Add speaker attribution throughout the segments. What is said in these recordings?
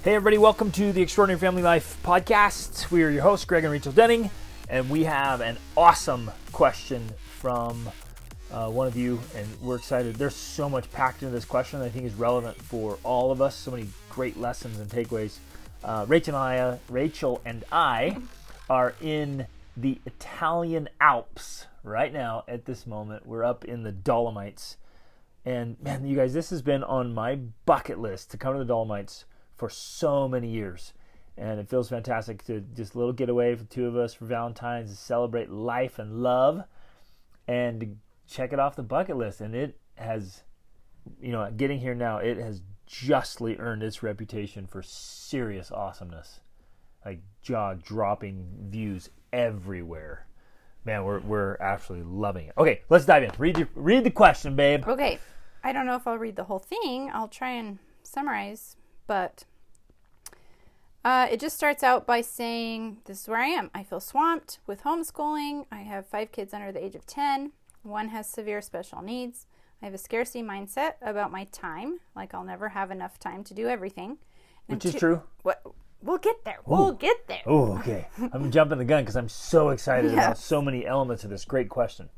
Speaker 1: Hey everybody, welcome to the Extraordinary Family Life podcast. We are your hosts, Greg and Rachel Denning, and we have an awesome question from one of you, and we're excited. There's so much packed into this question that I think is relevant for all of us, so many great lessons and takeaways. Rachel and I are in the Italian Alps right now at this moment. We're up in the Dolomites, and man, you guys, this has been on my bucket list to come to the Dolomites for so many years, and it feels fantastic to just a little getaway for the two of us for Valentine's to celebrate life and love and to check it off the bucket list. And it has, getting here now, it has justly earned its reputation for serious awesomeness, like jaw-dropping views everywhere. Man, we're absolutely loving it. Okay, let's dive in. Read the question, babe.
Speaker 2: Okay, I don't know if I'll read the whole thing. I'll try and summarize, but it just starts out by saying, this is where I am. I feel swamped with homeschooling. I have 5 kids under the age of 10. One has severe special needs. I have a scarcity mindset about my time, like I'll never have enough time to do everything.
Speaker 1: Which is true.
Speaker 2: We'll get there. We'll get there.
Speaker 1: Oh, okay. I'm jumping the gun because I'm so excited about so many elements of this great question.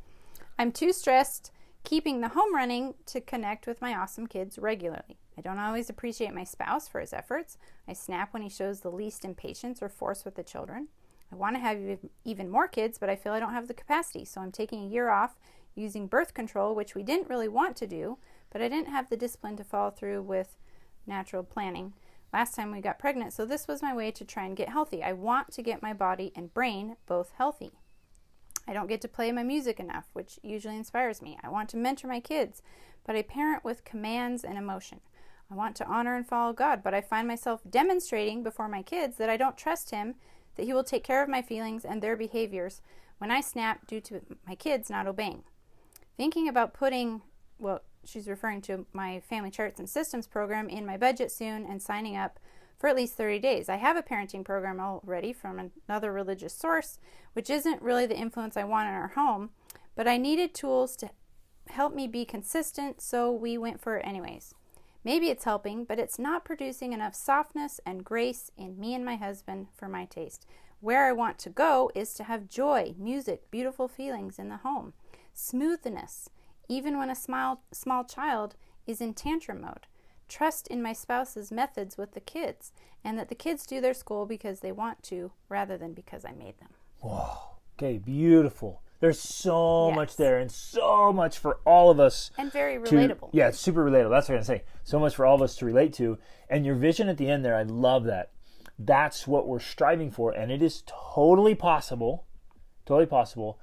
Speaker 2: I'm too stressed keeping the home running to connect with my awesome kids regularly. I don't always appreciate my spouse for his efforts. I snap when he shows the least impatience or force with the children. I want to have even more kids, but I feel I don't have the capacity, so I'm taking a year off using birth control, which we didn't really want to do, but I didn't have the discipline to follow through with natural planning last time we got pregnant, so this was my way to try and get healthy. I want to get my body and brain both healthy. I don't get to play my music enough, which usually inspires me. I want to mentor my kids, but I parent with commands and emotion. I want to honor and follow God, but I find myself demonstrating before my kids that I don't trust Him, that He will take care of my feelings and their behaviors when I snap due to my kids not obeying. Thinking about putting, she's referring to my family charts and systems program in my budget soon and signing up for at least 30 days. I have a parenting program already from another religious source, which isn't really the influence I want in our home, but I needed tools to help me be consistent, so we went for it anyways. Maybe it's helping, but it's not producing enough softness and grace in me and my husband for my taste. Where I want to go is to have joy, music, beautiful feelings in the home, smoothness, even when a small child is in tantrum mode. Trust in my spouse's methods with the kids, and that the kids do their school because they want to rather than because I made them.
Speaker 1: Whoa. Okay, beautiful. There's so much there and so much for all of us.
Speaker 2: And very relatable.
Speaker 1: It's super relatable. That's what I'm going to say. So much for all of us to relate to. And your vision at the end there, I love that. That's what we're striving for. And it is totally possible. Totally possible.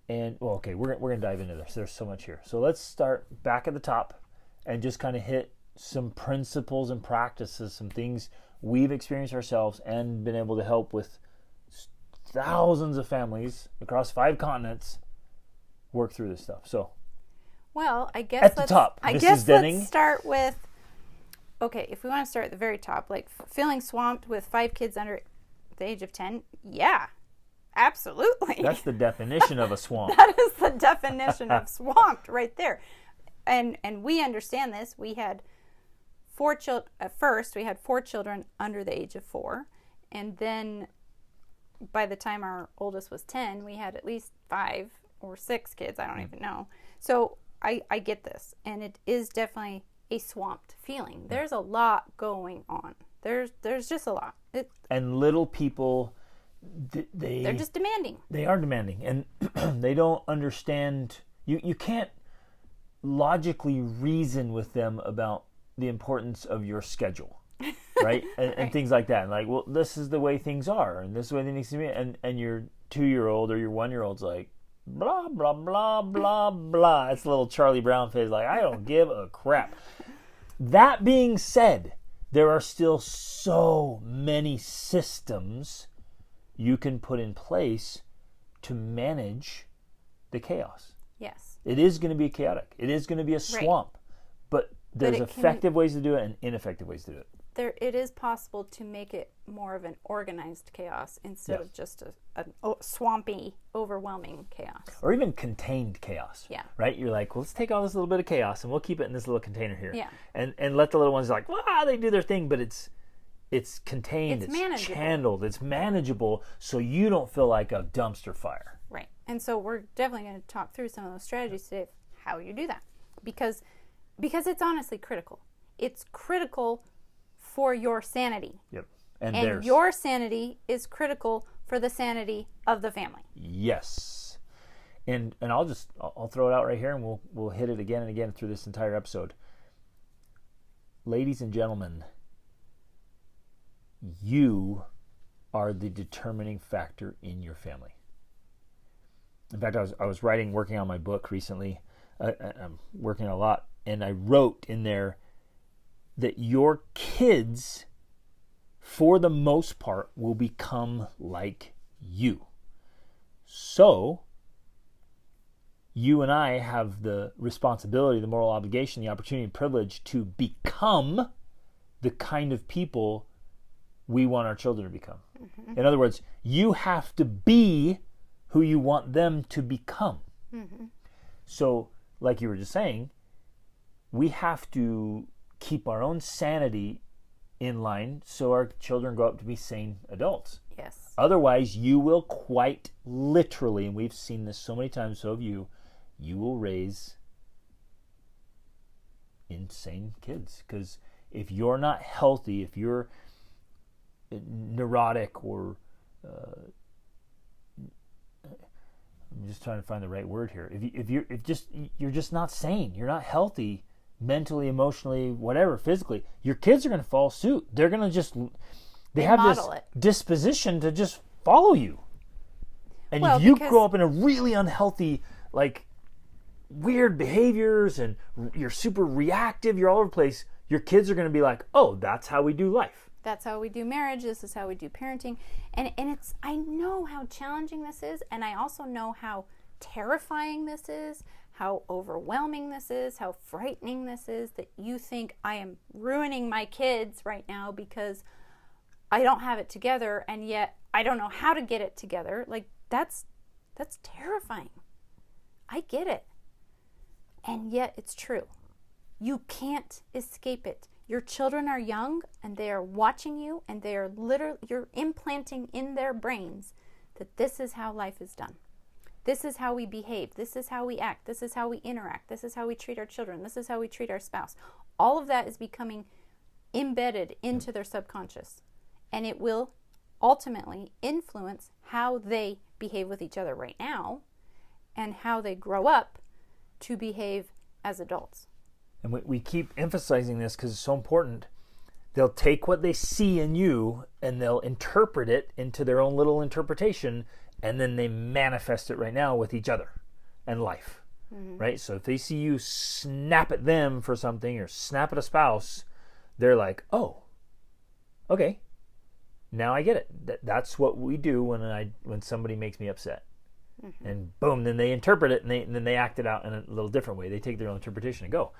Speaker 1: And, we're going to dive into this. There's so much here. So let's start back at the top and just kind of hit some principles and practices, some things we've experienced ourselves and been able to help with thousands of families across 5 continents work through this stuff. So,
Speaker 2: I guess
Speaker 1: at the top,
Speaker 2: let's start with, if we want to start at the very top, like feeling swamped with 5 kids under the age of 10, yeah, absolutely.
Speaker 1: That's the definition of a swamp.
Speaker 2: That is the definition of swamped right there. And we understand this. We had 4 children, at first we had 4 children under the age of 4, and then by the time our oldest was 10, we had at least 5 or 6 kids. I don't even know. So I get this. And it is definitely a swamped feeling. There's a lot going on. There's just a lot.
Speaker 1: And little people,
Speaker 2: they're just demanding.
Speaker 1: They are demanding. And they don't understand. You can't logically reason with them about the importance of your schedule. Right? And things like that. And like, this is the way things are, and this is the way they need to be. And your 2-year-old or your 1-year-old's like, blah, blah, blah, blah, blah. It's a little Charlie Brown face, like, I don't give a crap. That being said, there are still so many systems you can put in place to manage the chaos.
Speaker 2: Yes.
Speaker 1: It is going to be chaotic. It is going to be a swamp. But there's effective ways to do it and ineffective ways to do it.
Speaker 2: It is possible to make it more of an organized chaos instead of just a swampy, overwhelming chaos.
Speaker 1: Or even contained chaos.
Speaker 2: Yeah.
Speaker 1: Right? You're like, let's take all this little bit of chaos and we'll keep it in this little container here.
Speaker 2: Yeah.
Speaker 1: And let the little ones like, they do their thing, but it's contained,
Speaker 2: It's
Speaker 1: it's
Speaker 2: manageable.
Speaker 1: channeled, it's manageable, so you don't feel like a dumpster fire.
Speaker 2: Right. And so we're definitely going to talk through some of those strategies today of how you do that. Because it's honestly critical. It's critical for your sanity.
Speaker 1: Yep.
Speaker 2: And your sanity is critical for the sanity of the family.
Speaker 1: Yes. And I'll throw it out right here, and we'll hit it again and again through this entire episode. Ladies and gentlemen, you are the determining factor in your family. In fact, I was working on my book recently. I'm working a lot, and I wrote in there that your kids, for the most part, will become like you. So, you and I have the responsibility, the moral obligation, the opportunity and privilege to become the kind of people we want our children to become. Mm-hmm. In other words, you have to be who you want them to become. Mm-hmm. So, like you were just saying, we have to keep our own sanity in line so our children grow up to be sane adults.
Speaker 2: Yes.
Speaker 1: Otherwise, you will quite literally, and we've seen this so many times, so have you will raise insane kids. Because if you're not healthy, if you're neurotic or I'm just trying to find the right word here. If you're just not sane, you're not healthy mentally, emotionally, whatever, physically, your kids are going to follow suit. They're going to they have this disposition to just follow you. And if you grow up in a really unhealthy, like weird behaviors and you're super reactive, you're all over the place, your kids are going to be like, oh, that's how we do life.
Speaker 2: That's how we do marriage. This is how we do parenting. And I know how challenging this is, and I also know how terrifying this is, how overwhelming this is, how frightening this is, that you think I am ruining my kids right now because I don't have it together, and yet I don't know how to get it together. Like, that's terrifying. I get it. And yet it's true. You can't escape it. Your children are young, and they are watching you, and they are you're implanting in their brains that this is how life is done. This is how we behave. This is how we act. This is how we interact. This is how we treat our children. This is how we treat our spouse. All of that is becoming embedded into their subconscious, and it will ultimately influence how they behave with each other right now and how they grow up to behave as adults.
Speaker 1: And we keep emphasizing this because it's so important. They'll take what they see in you and they'll interpret it into their own little interpretation, and then they manifest it right now with each other and life. Mm-hmm. Right? So if they see you snap at them for something or snap at a spouse, they're like, oh, okay, now I get it. That's what we do when somebody makes me upset. Mm-hmm. And boom, then they interpret it, and then they act it out in a little different way. They take their own interpretation and go.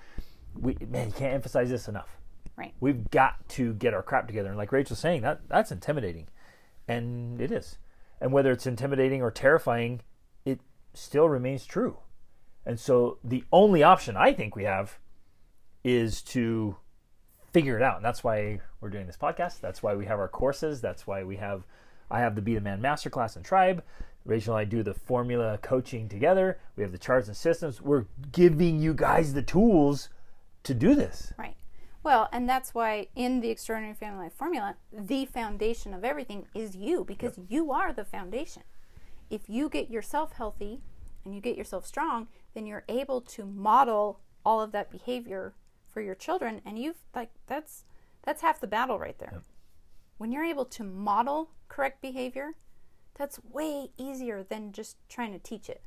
Speaker 1: You can't emphasize this enough.
Speaker 2: Right.
Speaker 1: We've got to get our crap together. And like Rachel's saying, that's intimidating. And it is. And whether it's intimidating or terrifying, it still remains true. And so the only option I think we have is to figure it out. And that's why we're doing this podcast. That's why we have our courses. That's why I have the Be the Man Masterclass and Tribe. Rachel and I do the formula coaching together. We have the charts and systems. We're giving you guys the tools to do this.
Speaker 2: Right. Well, and that's why in the Extraordinary Family Life Formula, the foundation of everything is you, because you are the foundation. If you get yourself healthy and you get yourself strong, then you're able to model all of that behavior for your children, and that's half the battle right there. Yep. When you're able to model correct behavior, that's way easier than just trying to teach it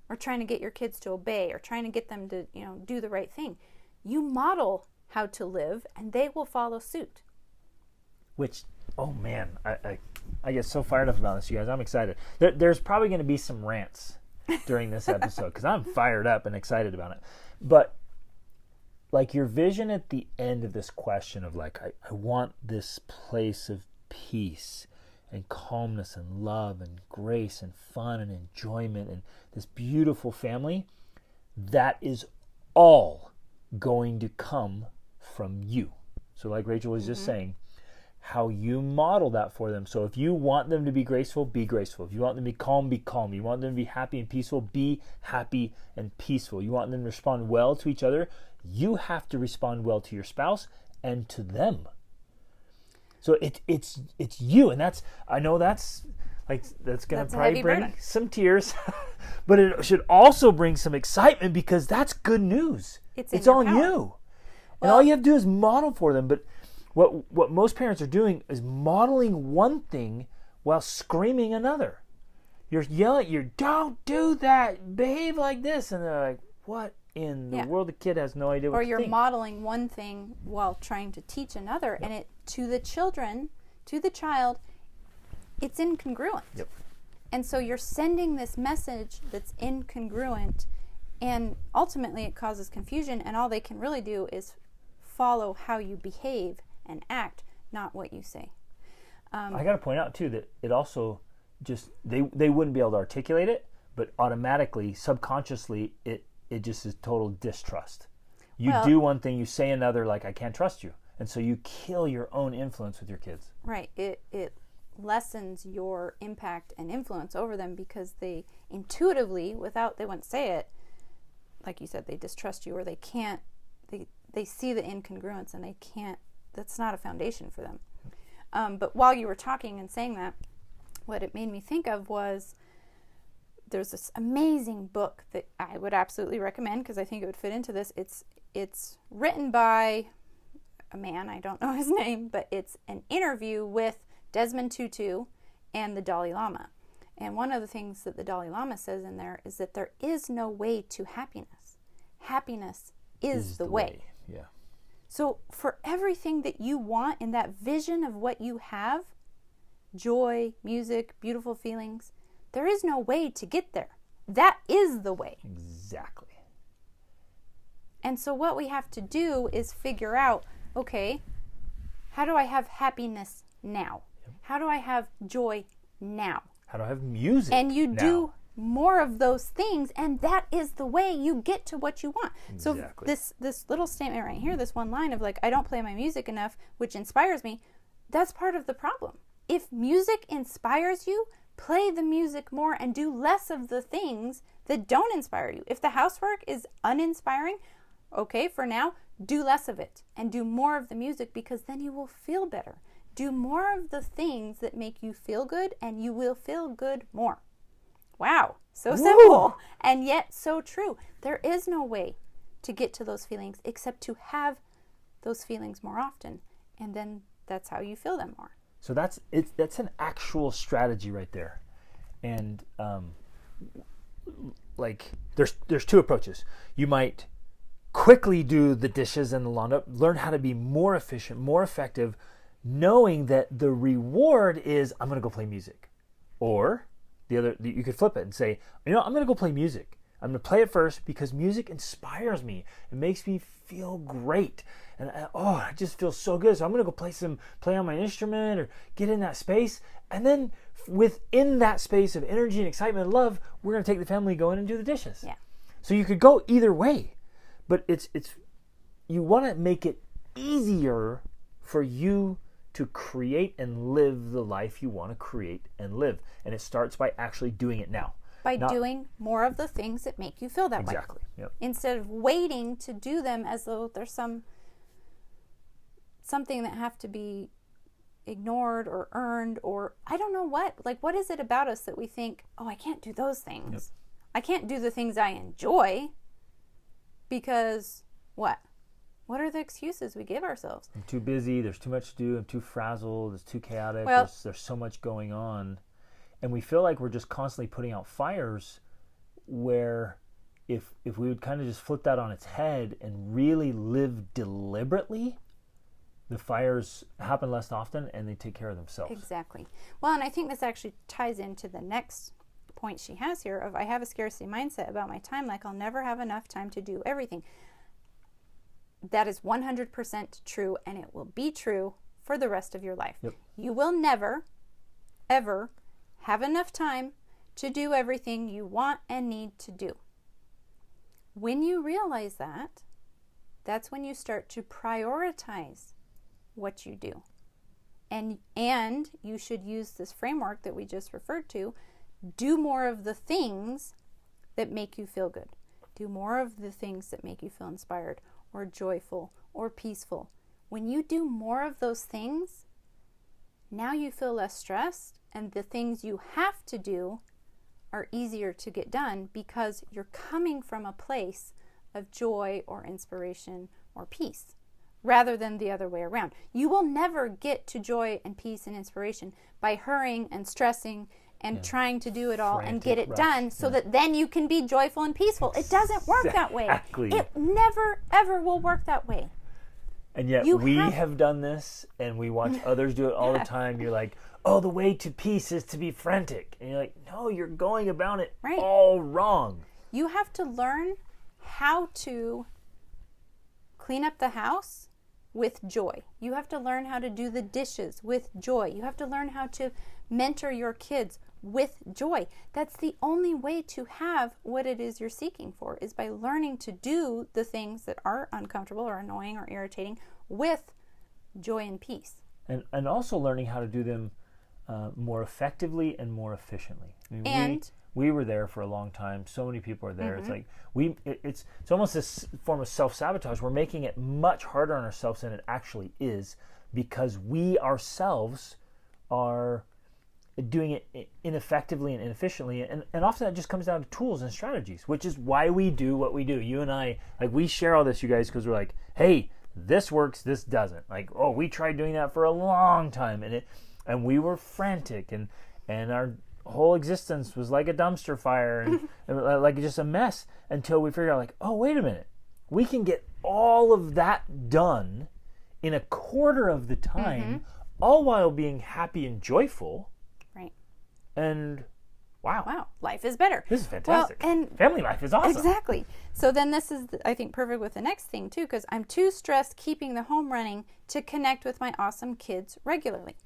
Speaker 2: or trying to get your kids to obey or trying to get them to, do the right thing. You model how to live, and they will follow suit.
Speaker 1: Which, oh man, I get so fired up about this, you guys. I'm excited. There's probably going to be some rants during this episode because I'm fired up and excited about it. But like your vision at the end of this question of like, I want this place of peace and calmness and love and grace and fun and enjoyment and this beautiful family, that is all going to come from you. So like Rachel was just saying, how you model that for them. So if you want them to be graceful, be graceful. If you want them to be calm, be calm. You want them to be happy and peaceful, be happy and peaceful. You want them to respond well to each other, you have to respond well to your spouse and to them. So it's you, and I know that's gonna probably bring
Speaker 2: burden.
Speaker 1: some tears, but it should also bring some excitement because that's good news. It's on you, and all you have to do is model for them. But what most parents are doing is modeling one thing while screaming another. You're yelling, don't do that, behave like this, and they're like, what in the world? The kid has no idea what to think.
Speaker 2: Or you're modeling one thing while trying to teach another, and it to the child, it's incongruent.
Speaker 1: Yep.
Speaker 2: And so you're sending this message that's incongruent, and ultimately it causes confusion, and all they can really do is follow how you behave and act, not what you say.
Speaker 1: I got to point out too that it also just they wouldn't be able to articulate it, but automatically, subconsciously, it just is total distrust. You do one thing, you say another, like I can't trust you, and so you kill your own influence with your kids.
Speaker 2: Right. It lessens your impact and influence over them because they intuitively, they wouldn't say it, like you said, they distrust you, or they can't. They see the incongruence and they can't. That's not a foundation for them. But while you were talking and saying that, what it made me think of was there's this amazing book that I would absolutely recommend because I think it would fit into this. It's written by a man, I don't know his name, but it's an interview with Desmond Tutu and the Dalai Lama. And one of the things that the Dalai Lama says in there is that there is no way to happiness. Happiness is the way.
Speaker 1: Yeah.
Speaker 2: So for everything that you want in that vision of what you have, joy, music, beautiful feelings, there is no way to get there. That is the way.
Speaker 1: Exactly.
Speaker 2: And so what we have to do is figure out, okay, how do I have happiness now? Yep. How do I have joy now?
Speaker 1: How do I have music
Speaker 2: And you
Speaker 1: now?
Speaker 2: do more of those things, and that is the way you get to what you want.
Speaker 1: Exactly.
Speaker 2: So this little statement right here, this one line of like, I don't play my music enough, which inspires me, that's part of the problem. If music inspires you, play the music more and do less of the things that don't inspire you. If the housework is uninspiring, okay, for now, do less of it and do more of the music because then you will feel better. Do more of the things that make you feel good and you will feel good more. Wow, so simple and yet so true. There is no way to get to those feelings except to have those feelings more often, and then that's how you feel them more.
Speaker 1: So that's an actual strategy right there. And like there's two approaches. You might quickly do the dishes and the laundry, learn how to be more efficient, more effective, knowing that the reward is I'm going to go play music. Or you could flip it and say, I'm going to go play music. I'm going to play it first because music inspires me. It makes me feel great. And I just feel so good. So I'm going to go play on my instrument or get in that space. And then within that space of energy and excitement and love, we're going to take the family, go in and do the dishes.
Speaker 2: Yeah.
Speaker 1: So you could go either way. But it's you want to make it easier for you to create and live the life you want to create and live. And it starts by actually doing it now.
Speaker 2: By doing more of the things that make you feel that way.
Speaker 1: Exactly. Yep.
Speaker 2: Instead of waiting to do them as though there's something that have to be ignored or earned or I don't know what. Like, what is it about us that we think, I can't do those things. Yep. I can't do the things I enjoy because what? What are the excuses we give ourselves?
Speaker 1: I'm too busy. There's too much to do. I'm too frazzled. It's too chaotic.
Speaker 2: Well,
Speaker 1: there's so much going on. And we feel like we're just constantly putting out fires where if we would kind of just flip that on its head and really live deliberately, the fires happen less often and they take care of themselves.
Speaker 2: Exactly. Well, and I think this actually ties into the next point she has here of I have a scarcity mindset about my time, like I'll never have enough time to do everything. That is 100% true, and it will be true for the rest of your life.
Speaker 1: Yep.
Speaker 2: You will never, ever have enough time to do everything you want and need to do. When you realize that, that's when you start to prioritize what you do. And you should use this framework that we just referred to. Do more of the things that make you feel good. Do more of the things that make you feel inspired or joyful or peaceful. When you do more of those things, now you feel less stressed, and the things you have to do are easier to get done because you're coming from a place of joy or inspiration or peace, rather than the other way around. You will never get to joy and peace and inspiration by hurrying and stressing and trying to do it all and get it done so that then you can be joyful and peaceful. It doesn't work that way. It never, ever will work that way.
Speaker 1: And yet we have done this, and we watch others do it all the time. You're like, oh, the way to peace is to be frantic. And you're like, no, you're going about it all wrong.
Speaker 2: You have to learn how to clean up the house with joy. You have to learn how to do the dishes with joy. You have to learn how to mentor your kids with joy. That's the only way to have what it is you're seeking for, is by learning to do the things that are uncomfortable or annoying or irritating with joy and peace.
Speaker 1: And also learning how to do them more effectively and more efficiently. I mean, we were there for a long time. So many people are there. It's like it's almost this form of self-sabotage. We're making it much harder on ourselves than it actually is, because we ourselves are doing it ineffectively and inefficiently, and often that just comes down to tools and strategies, which is why we do what we do. You and I, like, we share all this, you guys, because we're like, hey, this works, this doesn't. Like, oh, we tried doing that for a long time, and we were frantic, and our whole existence was like a dumpster fire, and like just a mess, until we figured out, like, oh, wait a minute, we can get all of that done in a quarter of the time, all while being happy and joyful.
Speaker 2: Right.
Speaker 1: And wow,
Speaker 2: life is better.
Speaker 1: This is fantastic.
Speaker 2: Well, and
Speaker 1: family life is awesome.
Speaker 2: Exactly. So then this is, I think, perfect with the next thing too, because I'm too stressed keeping the home running to connect with my awesome kids regularly.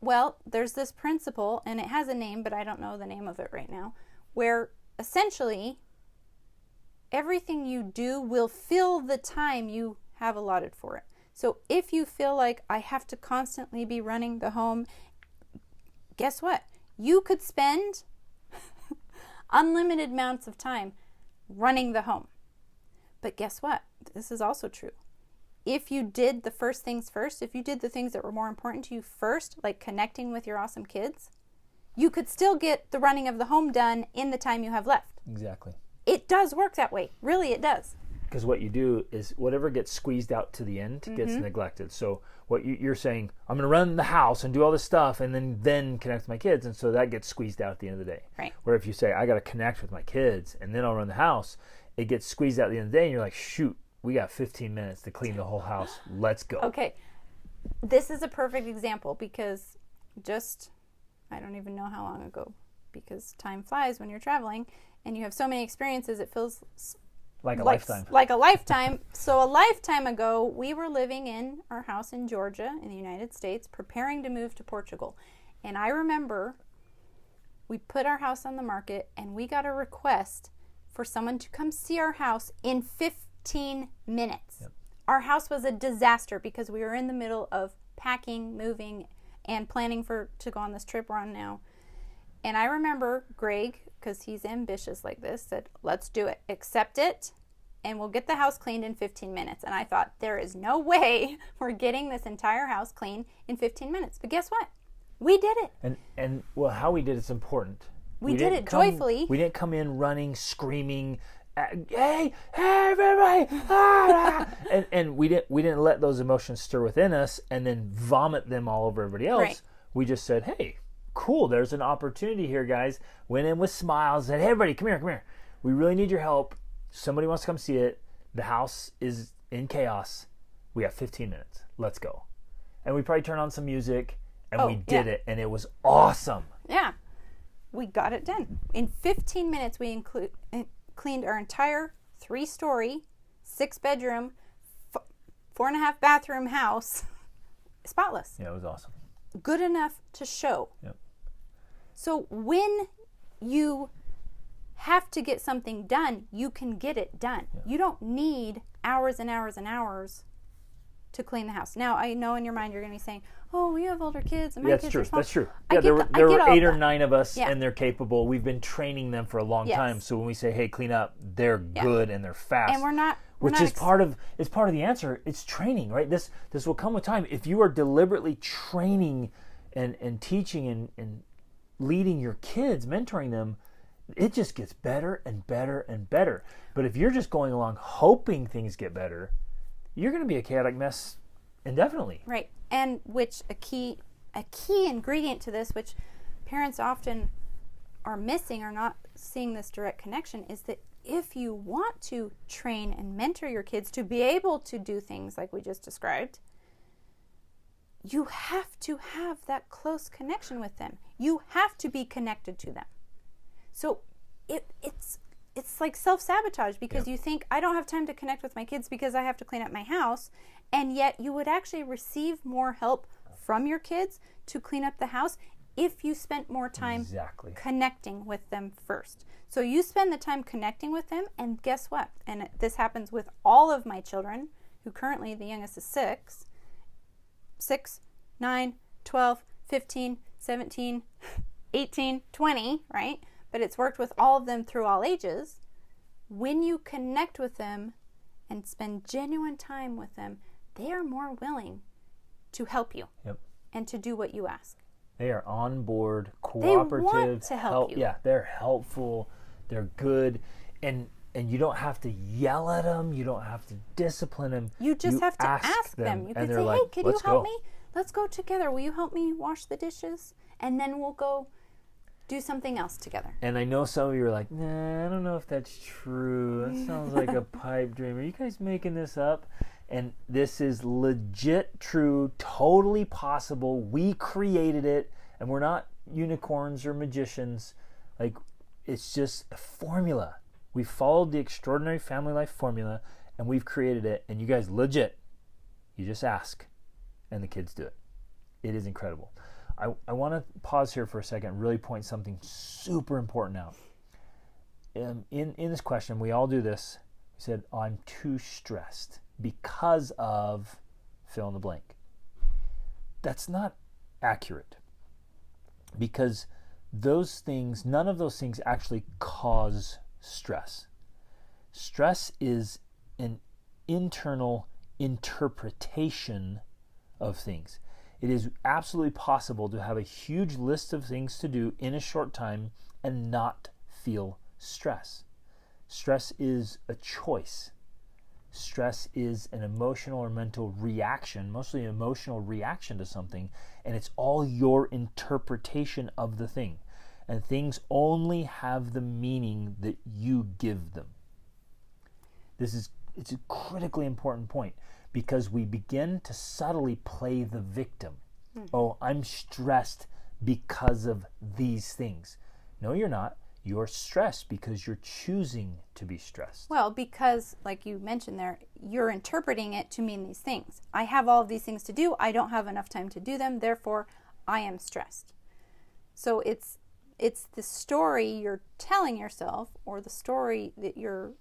Speaker 2: Well, there's this principle, and it has a name, but I don't know the name of it right now, where essentially everything you do will fill the time you have allotted for it. So if you feel like I have to constantly be running the home, guess what? You could spend unlimited amounts of time running the home. But guess what? This is also true. If you did the first things first, if you did the things that were more important to you first, like connecting with your awesome kids, you could still get the running of the home done in the time you have left.
Speaker 1: Exactly.
Speaker 2: It does work that way. Really, it does.
Speaker 1: Because what you do is whatever gets squeezed out to the end gets neglected. So what you're saying, I'm going to run the house and do all this stuff and then connect with my kids. And so that gets squeezed out at the end of the day.
Speaker 2: Right.
Speaker 1: Where if you say, I got to connect with my kids and then I'll run the house, it gets squeezed out at the end of the day and you're like, shoot, we got 15 minutes to clean the whole house. Let's go.
Speaker 2: Okay. This is a perfect example because I don't even know how long ago, because time flies when you're traveling and you have so many experiences, it feels
Speaker 1: like a lifetime.
Speaker 2: Like a lifetime. So a lifetime ago, we were living in our house in Georgia in the United States, preparing to move to Portugal. And I remember we put our house on the market and we got a request for someone to come see our house in 15 minutes. Yep. Our house was a disaster because we were in the middle of packing, moving, and planning to go on this trip we're on now. And I remember Greg, because he's ambitious like this, said, let's do it. Accept it, and we'll get the house cleaned in 15 minutes. And I thought, there is no way we're getting this entire house clean in 15 minutes. But guess what? We did it.
Speaker 1: And well, how we did it's important.
Speaker 2: We did it joyfully.
Speaker 1: We didn't come in running, screaming, hey, everybody! Ah! and we didn't let those emotions stir within us and then vomit them all over everybody else.
Speaker 2: Right.
Speaker 1: We just said, hey, cool, there's an opportunity here, guys. Went in with smiles, said, hey, everybody, come here. We really need your help. Somebody wants to come see it. The house is in chaos. We have 15 minutes. Let's go. And we probably turned on some music, and we did it, and it was awesome.
Speaker 2: Yeah. We got it done. In 15 minutes, we cleaned our entire 3-story, 6-bedroom, 4.5 bathroom house spotless.
Speaker 1: Yeah, it was awesome.
Speaker 2: Good enough to show.
Speaker 1: Yep.
Speaker 2: So when you have to get something done, you can get it done. Yep. You don't need hours and hours and hours to clean the house. Now, I know in your mind you're going to be saying, oh, you have older kids and my
Speaker 1: That's
Speaker 2: kids
Speaker 1: true.
Speaker 2: are small.
Speaker 1: That's true.
Speaker 2: I
Speaker 1: Yeah,
Speaker 2: get
Speaker 1: there were
Speaker 2: all
Speaker 1: 8 or
Speaker 2: that.
Speaker 1: 9 of us,
Speaker 2: Yeah.
Speaker 1: and they're capable. We've been training them for a long
Speaker 2: Yes.
Speaker 1: time. So when we say, "Hey, clean up," they're good and they're fast.
Speaker 2: And we're not,
Speaker 1: which is part of the answer. It's training, right? This will come with time. If you are deliberately training and teaching and leading your kids, mentoring them, it just gets better and better and better. But if you're just going along hoping things get better, you're going to be a chaotic mess indefinitely.
Speaker 2: Right. And which a key ingredient to this, which parents often are missing or not seeing this direct connection, is that if you want to train and mentor your kids to be able to do things like we just described, you have to have that close connection with them. You have to be connected to them. So it's like self-sabotage, because you think, I don't have time to connect with my kids because I have to clean up my house, and yet you would actually receive more help from your kids to clean up the house if you spent more time connecting with them first. So you spend the time connecting with them, and guess what? And this happens with all of my children, who currently, the youngest is 6, 9, 12, 15, 17, 18, 20, right? But it's worked with all of them through all ages. When you connect with them and spend genuine time with them, they are more willing to help you and to do what you ask.
Speaker 1: They are on board, cooperative.
Speaker 2: They want to help you.
Speaker 1: Yeah, they're helpful. They're good. And you don't have to yell at them. You don't have to discipline them.
Speaker 2: You just have to ask them. You can say, hey, can you help me? Let's go together. Will you help me wash the dishes? And then we'll go do something else together.
Speaker 1: And I know some of you are like, nah, I don't know if that's true. That sounds like a pipe dream. Are you guys making this up? And this is legit true, totally possible. We created it, and we're not unicorns or magicians. Like, it's just a formula. We followed the extraordinary family life formula, and we've created it. And you guys, legit, you just ask, and the kids do it. It is incredible. I want to pause here for a second and really point something super important out. In this question, we all do this. We said, oh, I'm too stressed because of fill in the blank. That's not accurate, because those things, none of those things actually cause stress. Stress is an internal interpretation of things. It is absolutely possible to have a huge list of things to do in a short time and not feel stress. Stress is a choice. Stress is an emotional or mental reaction, mostly an emotional reaction to something, and it's all your interpretation of the thing. And things only have the meaning that you give them. It's a critically important point, because we begin to subtly play the victim. Oh, I'm stressed because of these things. No, you're not. You're stressed because you're choosing to be stressed.
Speaker 2: Well, because, like you mentioned there, you're interpreting it to mean these things. I have all of these things to do. I don't have enough time to do them. Therefore, I am stressed. So it's the story you're telling yourself, or the story that you're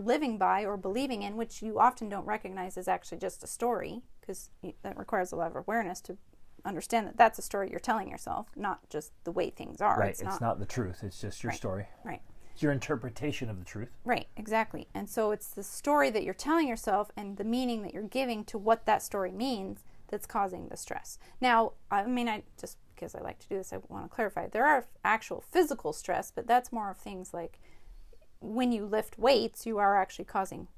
Speaker 2: living by or believing in, which you often don't recognize as actually just a story, because that requires a lot of awareness to understand that that's a story you're telling yourself, not just the way things are.
Speaker 1: Right. It's not the truth. It's just your story.
Speaker 2: Right.
Speaker 1: It's your interpretation of the truth.
Speaker 2: Right. Exactly. And so it's the story that you're telling yourself and the meaning that you're giving to what that story means that's causing the stress. Now, I mean, just because I like to do this, I want to clarify. There are actual physical stress, but that's more of things like when you lift weights, you are actually causing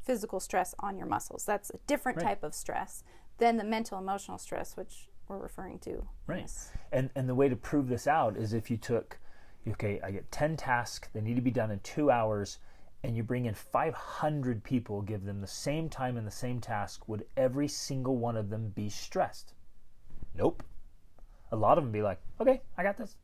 Speaker 2: physical stress on your muscles. That's a different type of stress than the mental emotional stress, which we're referring to.
Speaker 1: Right. Yes. And the way to prove this out is if you took, okay, I get 10 tasks that need to be done in 2 hours, and you bring in 500 people, give them the same time and the same task, would every single one of them be stressed? Nope. A lot of them be like, okay, I got this.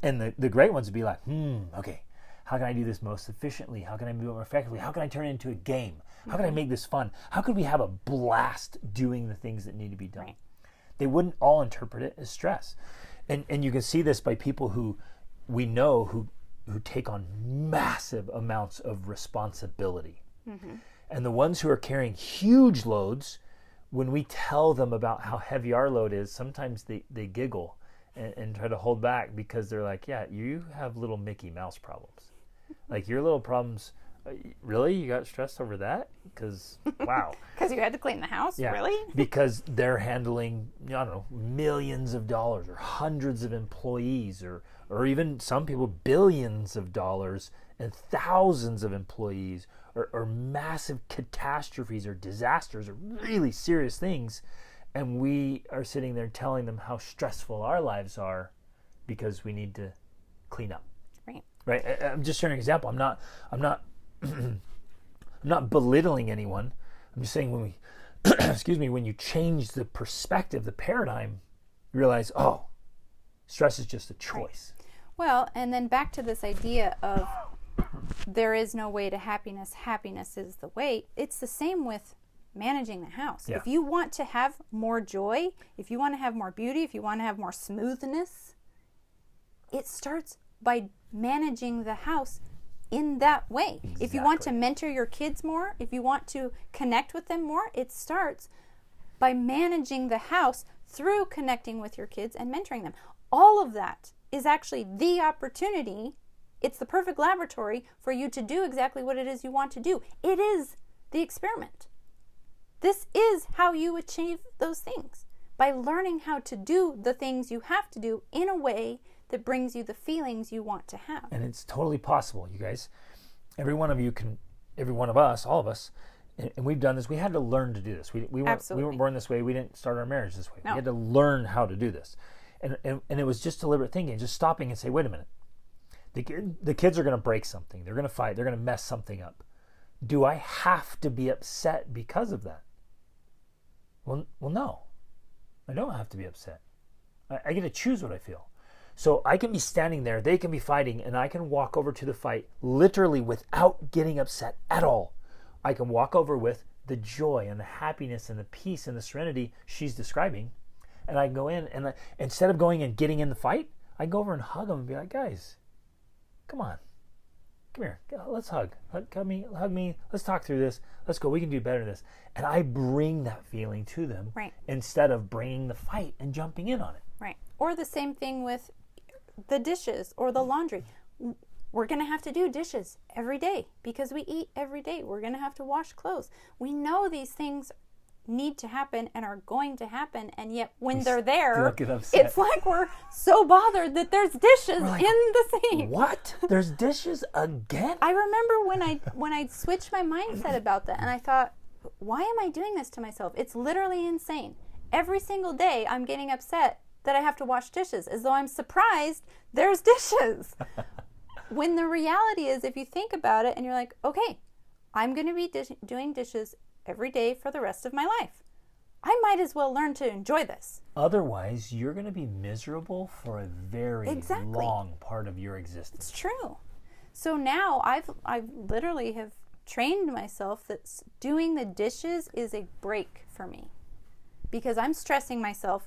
Speaker 1: And the great ones would be like, okay, how can I do this most efficiently? How can I do it more effectively? How can I turn it into a game? How can I make this fun? How could we have a blast doing the things that need to be done? Right. They wouldn't all interpret it as stress. And you can see this by people who we know who take on massive amounts of responsibility. Mm-hmm. And the ones who are carrying huge loads, when we tell them about how heavy our load is, sometimes they giggle and try to hold back because they're like, yeah, you have little Mickey Mouse problems. Like your little problems, really? You got stressed over that? Because, wow.
Speaker 2: Because you had to clean the house?
Speaker 1: Yeah,
Speaker 2: really?
Speaker 1: because they're handling, I don't know, millions of dollars or hundreds of employees or even some people billions of dollars and thousands of employees or massive catastrophes or disasters or really serious things. And we are sitting there telling them how stressful our lives are because we need to clean up. Right. I'm just sharing an example. I'm not I'm not belittling anyone. I'm just saying when we when you change the perspective, the paradigm, you realize, oh, stress is just a choice.
Speaker 2: Right. Well, and then back to this idea of there is no way to happiness. Happiness is the way. It's the same with managing the house.
Speaker 1: Yeah.
Speaker 2: If you want to have more joy, if you want to have more beauty, if you want to have more smoothness, it starts by managing the house in that way.
Speaker 1: Exactly.
Speaker 2: If you want to mentor your kids more, if you want to connect with them more, it starts by managing the house through connecting with your kids and mentoring them. All of that is actually the opportunity. It's the perfect laboratory for you to do exactly what it is you want to do. It is the experiment. This is how you achieve those things, by learning how to do the things you have to do in a way that brings you the feelings you want to have.
Speaker 1: And it's totally possible, you guys. Every one of you can, every one of us, all of us, and we've done this. We had to learn to do this. We weren't born this way. We didn't start our marriage this way.
Speaker 2: No.
Speaker 1: We had to learn how to do this. And it was just deliberate thinking, just stopping and say, wait a minute. The kids are going to break something. They're going to fight. They're going to mess something up. Do I have to be upset because of that? Well, no. I don't have to be upset. I get to choose what I feel. So I can be standing there, they can be fighting, and I can walk over to the fight literally without getting upset at all. I can walk over with the joy and the happiness and the peace and the serenity she's describing, and I can go in, and instead of going and getting in the fight, I go over and hug them and be like, guys, come on. Come here. Let's hug. Hug me. Let's talk through this. Let's go. We can do better than this. And I bring that feeling to them instead of bringing the fight and jumping in on it.
Speaker 2: Right. Or the same thing with the dishes or the laundry. We're going to have to do dishes every day because we eat every day. We're going to have to wash clothes. We know these things need to happen and are going to happen, and yet when they're there, it's like we're so bothered that there's dishes like, in the sink.
Speaker 1: What? There's dishes again?
Speaker 2: I remember when I switched my mindset about that, and I thought, why am I doing this to myself? It's literally insane. Every single day I'm getting upset that I have to wash dishes, as though I'm surprised there's dishes. When the reality is, if you think about it and you're like, okay, I'm going to be doing dishes every day for the rest of my life. I might as well learn to enjoy this.
Speaker 1: Otherwise, you're going to be miserable for a very long part of your existence.
Speaker 2: It's true. So now I've literally have trained myself that doing the dishes is a break for me. Because I'm stressing myself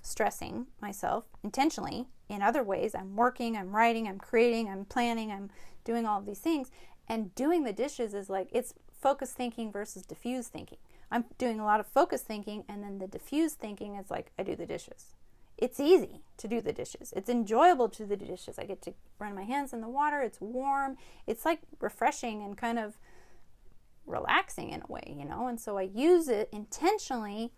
Speaker 2: intentionally in other ways. I'm working, I'm writing, I'm creating, I'm planning, I'm doing all of these things. And doing the dishes is like, it's focused thinking versus diffuse thinking. I'm doing a lot of focused thinking, and then the diffuse thinking is like, I do the dishes. It's easy to do the dishes. It's enjoyable to do the dishes. I get to run my hands in the water. It's warm. It's like refreshing and kind of relaxing in a way, you know? And so I use it intentionally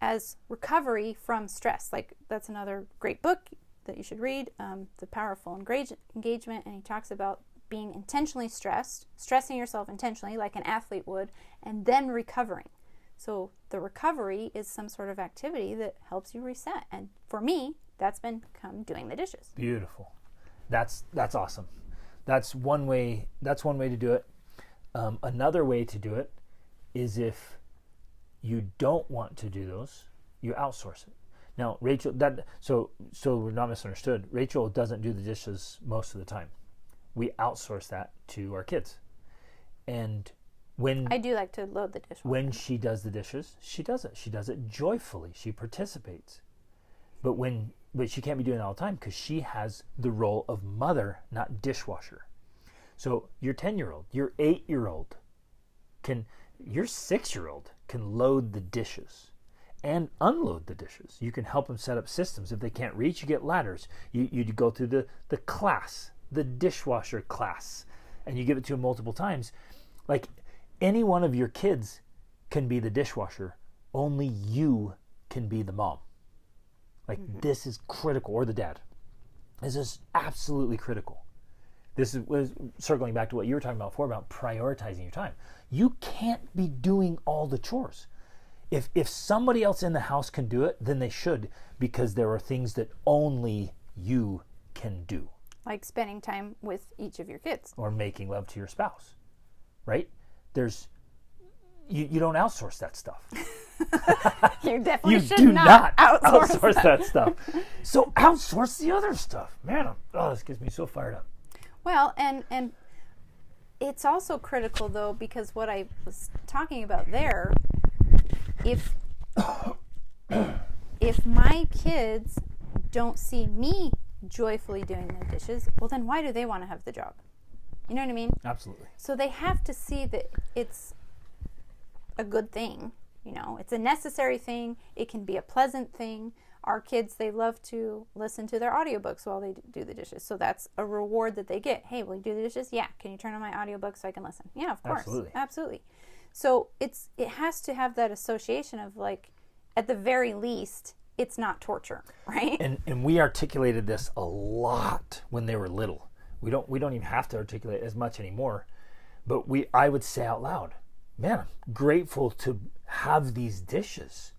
Speaker 2: as recovery from stress. Like, that's another great book that you should read, The Powerful Engagement, and he talks about being intentionally stressing yourself intentionally like an athlete would, and then recovering. So the recovery is some sort of activity that helps you reset. And for me, that's been doing the dishes.
Speaker 1: Beautiful. That's awesome. That's one way to do it. Another way to do it is if you don't want to do those, you outsource it. Now, Rachel, so we're not misunderstood. Rachel doesn't do the dishes most of the time. We outsource that to our kids. And when
Speaker 2: I do like to load the dishwasher.
Speaker 1: When she does the dishes, she does it. She does it joyfully. She participates. But she can't be doing it all the time because she has the role of mother, not dishwasher. So your 10-year-old, your 8-year-old your 6-year-old can load the dishes and unload the dishes. You can help them set up systems. If they can't reach, you get ladders. You go through the class, the dishwasher class, and you give it to them multiple times. Like, any one of your kids can be the dishwasher. Only you can be the mom. Like, this is critical, or the dad. This is absolutely critical. This was circling back to what you were talking about before about prioritizing your time. You can't be doing all the chores. If somebody else in the house can do it, then they should, because there are things that only you can do.
Speaker 2: Like spending time with each of your kids.
Speaker 1: Or making love to your spouse, right? You don't outsource that stuff.
Speaker 2: You definitely should
Speaker 1: do
Speaker 2: not outsource
Speaker 1: that stuff. So outsource the other stuff. Man, this gets me so fired up.
Speaker 2: Well, and it's also critical, though, because what I was talking about there, if my kids don't see me joyfully doing the dishes, well, then why do they want to have the job? You know what I mean?
Speaker 1: Absolutely.
Speaker 2: So they have to see that it's a good thing. You know, it's a necessary thing. It can be a pleasant thing. Our kids, they love to listen to their audiobooks while they do the dishes. So that's a reward that they get. Hey, will you do the dishes? Yeah. Can you turn on my audiobook so I can listen? Yeah, of course. Absolutely. So it has to have that association of, like, at the very least, it's not torture, right?
Speaker 1: And we articulated this a lot when they were little. We don't even have to articulate as much anymore. But I would say out loud, man, I'm grateful to have these dishes.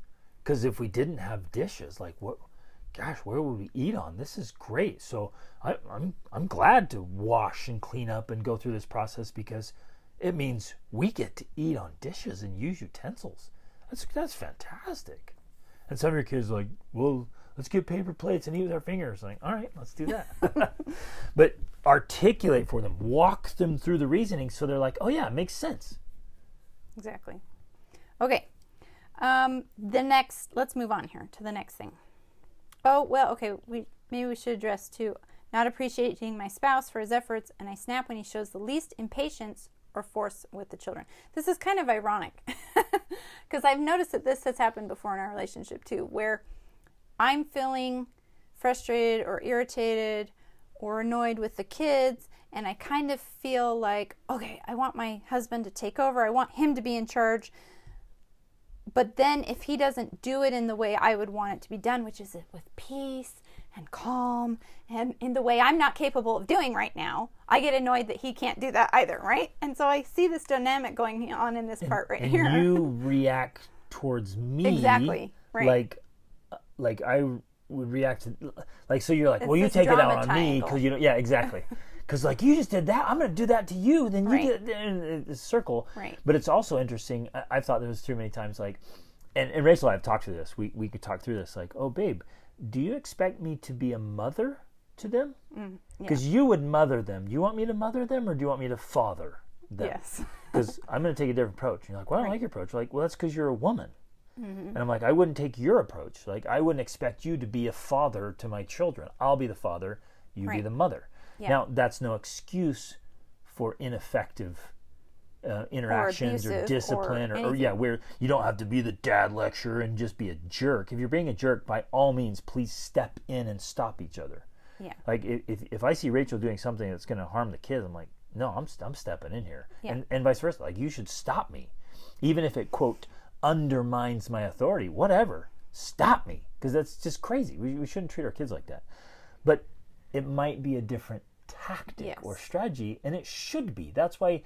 Speaker 1: Because if we didn't have dishes, like, what? Gosh, where would we eat on? This is great. So I'm glad to wash and clean up and go through this process, because it means we get to eat on dishes and use utensils. That's fantastic. And some of your kids are like, well, let's get paper plates and eat with our fingers. Like, all right, let's do that. But articulate for them, walk them through the reasoning, so they're like, oh yeah, it makes sense.
Speaker 2: Exactly. Okay. Let's move on here to the next thing. Oh, well, okay, maybe we should address too, not appreciating my spouse for his efforts, and I snap when he shows the least impatience or force with the children. This is kind of ironic, because I've noticed that this has happened before in our relationship too, where I'm feeling frustrated or irritated or annoyed with the kids, and I kind of feel like, okay, I want my husband to take over, I want him to be in charge. But then if he doesn't do it in the way I would want it to be done, which is with peace and calm and in the way I'm not capable of doing right now, I get annoyed that he can't do that either, right? And so I see this dynamic going on in this part right here.
Speaker 1: And you react towards me.
Speaker 2: Exactly, right.
Speaker 1: Like I would react to, like, so you're like,
Speaker 2: It's
Speaker 1: well, you
Speaker 2: this
Speaker 1: take it
Speaker 2: drama
Speaker 1: out on me
Speaker 2: triangle.
Speaker 1: because you know, yeah, exactly. Because, like, you just did that, I'm going to do that to you, then you
Speaker 2: Right.
Speaker 1: did in a circle.
Speaker 2: Right.
Speaker 1: But it's also interesting, I've thought this too many times, like, and Rachel and I have talked through this, we could talk through this, like, oh, babe, do you expect me to be a mother to them? Because you would mother them. Do you want me to mother them, or do you want me to father them?
Speaker 2: Yes.
Speaker 1: Because I'm going to take a different approach. And you're like, well, I don't like your approach. Like, well, that's because you're a woman. And I'm like, I wouldn't take your approach. Like, I wouldn't expect you to be a father to my children. I'll be the father, you be the mother.
Speaker 2: Yeah.
Speaker 1: Now, that's no excuse for ineffective interactions or discipline or where you don't have to be the dad lecturer and just be a jerk. If you're being a jerk, by all means, please step in and stop each other.
Speaker 2: Yeah.
Speaker 1: Like, if I see Rachel doing something that's going to harm the kids, I'm like, no, I'm stepping in here.
Speaker 2: Yeah.
Speaker 1: And vice versa. Like, you should stop me. Even if it, quote, undermines my authority, whatever, stop me. Because that's just crazy. We shouldn't treat our kids like that. But it might be a different tactic or strategy, and it should be. That's why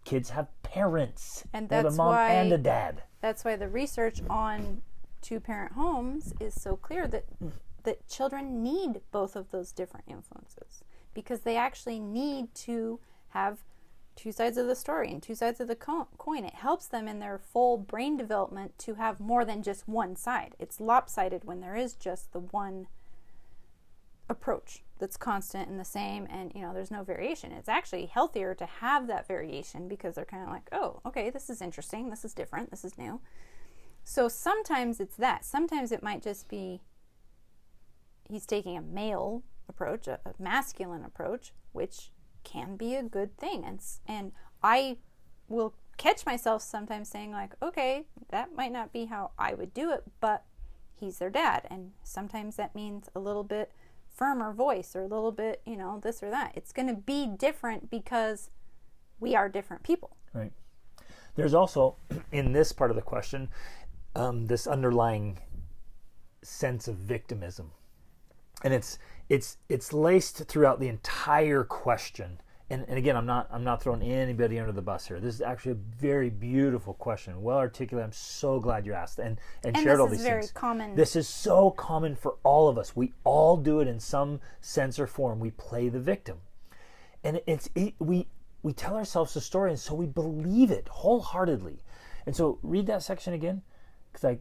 Speaker 1: kids have parents.
Speaker 2: And
Speaker 1: they have a
Speaker 2: that's
Speaker 1: mom
Speaker 2: why,
Speaker 1: and a dad.
Speaker 2: That's why the research on two-parent homes is so clear that children need both of those different influences, because they actually need to have two sides of the story and two sides of the coin. It helps them in their full brain development to have more than just one side. It's lopsided when there is just the one approach that's constant and the same, and there's no variation. It's actually healthier to have that variation, because they're kind of like, oh, okay, this is interesting, this is different, this is new. So sometimes it's that. Sometimes it might just be he's taking a male approach, a masculine approach, which can be a good thing. And I will catch myself sometimes saying like, okay, that might not be how I would do it, but he's their dad. And sometimes that means a little bit firmer voice or a little bit, this or that. It's going to be different because we are different people.
Speaker 1: Right. There's also, in this part of the question, this underlying sense of victimism. And it's laced throughout the entire question. And again, I'm not throwing anybody under the bus here. This is actually a very beautiful question, well articulated. I'm so glad you asked and shared all these things.
Speaker 2: This is very common.
Speaker 1: This is so common for all of us. We all do it in some sense or form. We play the victim, and we tell ourselves a story, and so we believe it wholeheartedly. And so, read that section again, because
Speaker 2: I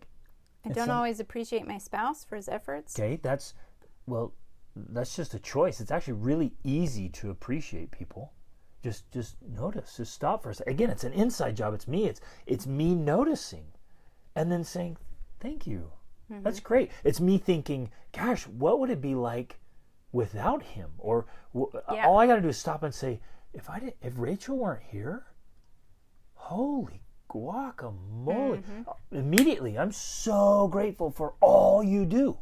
Speaker 2: don't always appreciate my spouse for his efforts.
Speaker 1: Okay, that's just a choice. It's actually really easy to appreciate people. Just notice. Just stop for a second. Again, it's an inside job. It's me. It's me noticing, and then saying, "Thank you. Mm-hmm. That's great." It's me thinking, "Gosh, what would it be like without him?" Or all I got to do is stop and say, "If Rachel weren't here, holy guacamole!" Mm-hmm. Immediately, I'm so grateful for all you do.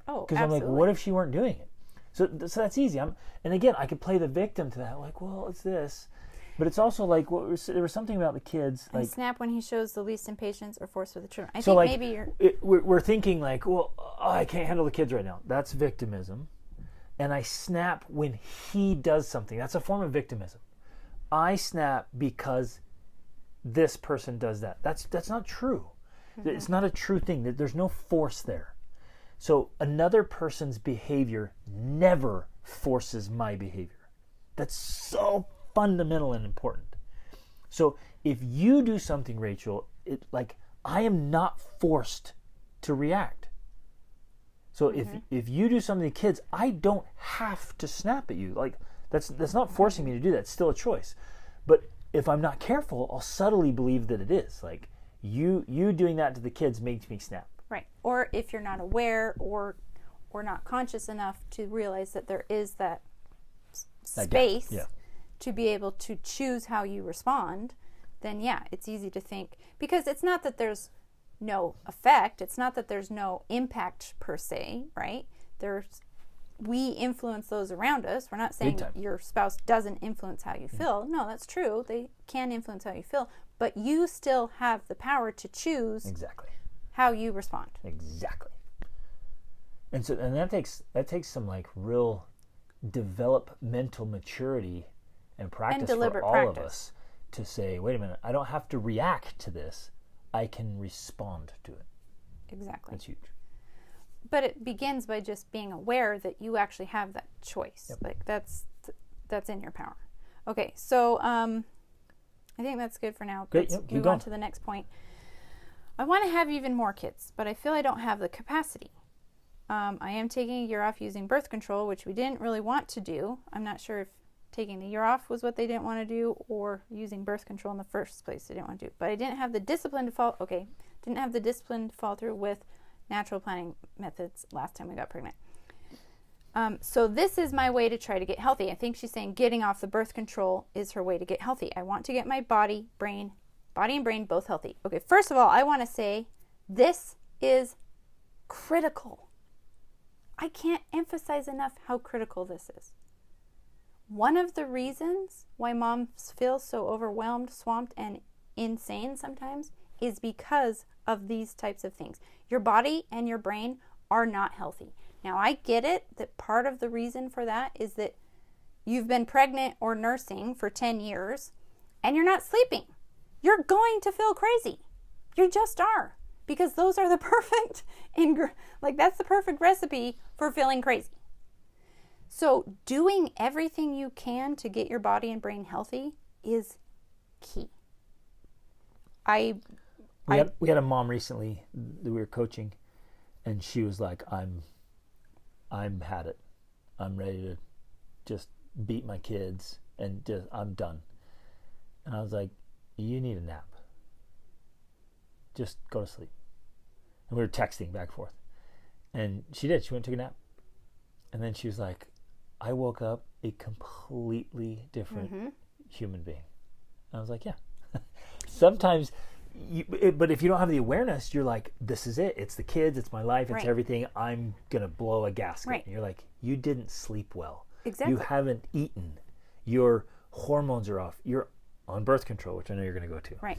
Speaker 2: Oh,
Speaker 1: because I'm like, what if she weren't doing it? So that's easy. And again, I could play the victim to that. Like, well, it's this, but it's also like there was something about the kids.
Speaker 2: And snap when he shows the least impatience or force with the children. I
Speaker 1: think
Speaker 2: like, maybe
Speaker 1: we're thinking like, well, I can't handle the kids right now. That's victimism, and I snap when he does something. That's a form of victimism. I snap because this person does that. That's not true. Mm-hmm. It's not a true thing. There's no force there. So another person's behavior never forces my behavior. That's so fundamental and important. So if you do something, Rachel, I am not forced to react. So if you do something to kids, I don't have to snap at you. Like that's not forcing me to do that. It's still a choice. But if I'm not careful, I'll subtly believe that it is. Like you doing that to the kids makes me snap.
Speaker 2: Right. Or if you're not aware or not conscious enough to realize that there is that space to be able to choose how you respond, then it's easy to think. Because it's not that there's no effect. It's not that there's no impact per se, right? We influence those around us. We're not saying your spouse doesn't influence how you feel. No, that's true. They can influence how you feel. But you still have the power to choose how you respond.
Speaker 1: Exactly. And that takes some like real developmental maturity and practice for all of us to say, wait a minute, I don't have to react to this. I can respond to it.
Speaker 2: Exactly.
Speaker 1: That's huge.
Speaker 2: But it begins by just being aware that you actually have that choice. Yep. Like that's in your power. Okay, so I think that's good for now.
Speaker 1: Great.
Speaker 2: Let's move on to the next point. I want to have even more kids, but I feel I don't have the capacity. I am taking a year off using birth control, which we didn't really want to do. I'm not sure if taking the year off was what they didn't want to do or using birth control in the first place they didn't want to do. But I didn't have the discipline to follow through with natural planning methods last time we got pregnant. So this is my way to try to get healthy. I think she's saying getting off the birth control is her way to get healthy. I want to get my body and brain both healthy. Okay, first of all, I want to say this is critical. I can't emphasize enough how critical this is. One of the reasons why moms feel so overwhelmed, swamped, and insane sometimes is because of these types of things. Your body and your brain are not healthy. Now, I get it that part of the reason for that is that you've been pregnant or nursing for 10 years and you're not sleeping. You're going to feel crazy. You just are. Because those are the perfect, that's the perfect recipe for feeling crazy. So doing everything you can to get your body and brain healthy is key. We had a mom recently that we were coaching, and she was like, I'm had it. I'm ready to just beat my kids and I'm done. And I was like, you need a nap. Just go to sleep. And we were texting back and forth. And she did. She went and took a nap. And then she was like, I woke up a completely different human being. And I was like, yeah.
Speaker 1: sometimes, but if you don't have the awareness, you're like, this is it. It's the kids. It's my life. It's
Speaker 2: Right.
Speaker 1: everything. I'm going to blow a gasket.
Speaker 2: Right.
Speaker 1: And you're like, you didn't sleep well.
Speaker 2: Exactly.
Speaker 1: You haven't eaten. Your hormones are off. You're on birth control, which I know you're going to go to.
Speaker 2: Right.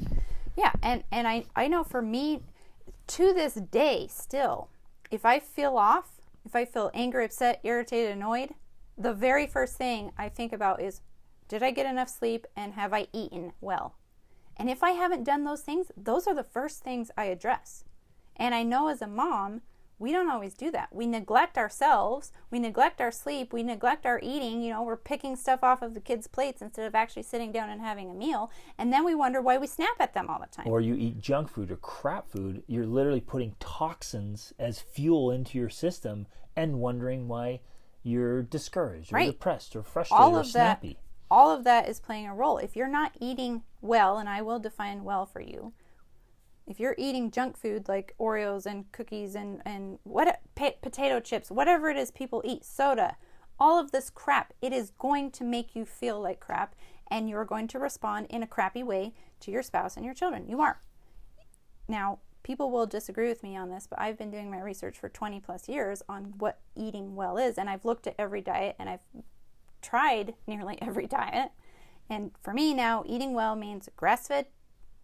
Speaker 2: Yeah. And I know for me, to this day, still, if I feel off, if I feel angry, upset, irritated, annoyed, the very first thing I think about is, did I get enough sleep and have I eaten well? And if I haven't done those things, those are the first things I address. And I know as a mom, we don't always do that. We neglect ourselves, we neglect our sleep, we neglect our eating. You know, we're picking stuff off of the kids' plates instead of actually sitting down and having a meal. And then we wonder why we snap at them all the time.
Speaker 1: Or you eat junk food or crap food. You're literally putting toxins as fuel into your system and wondering why you're discouraged or
Speaker 2: Right.
Speaker 1: depressed or frustrated or snappy.
Speaker 2: All of that is playing a role. If you're not eating well, and I will define well for you, if you're eating junk food like Oreos and cookies and potato chips, whatever it is people eat, soda, all of this crap, it is going to make you feel like crap, and you're going to respond in a crappy way to your spouse and your children. You are. Now, people will disagree with me on this, but I've been doing my research for 20 plus years on what eating well is, and I've looked at every diet, and I've tried nearly every diet. And for me now, eating well means grass-fed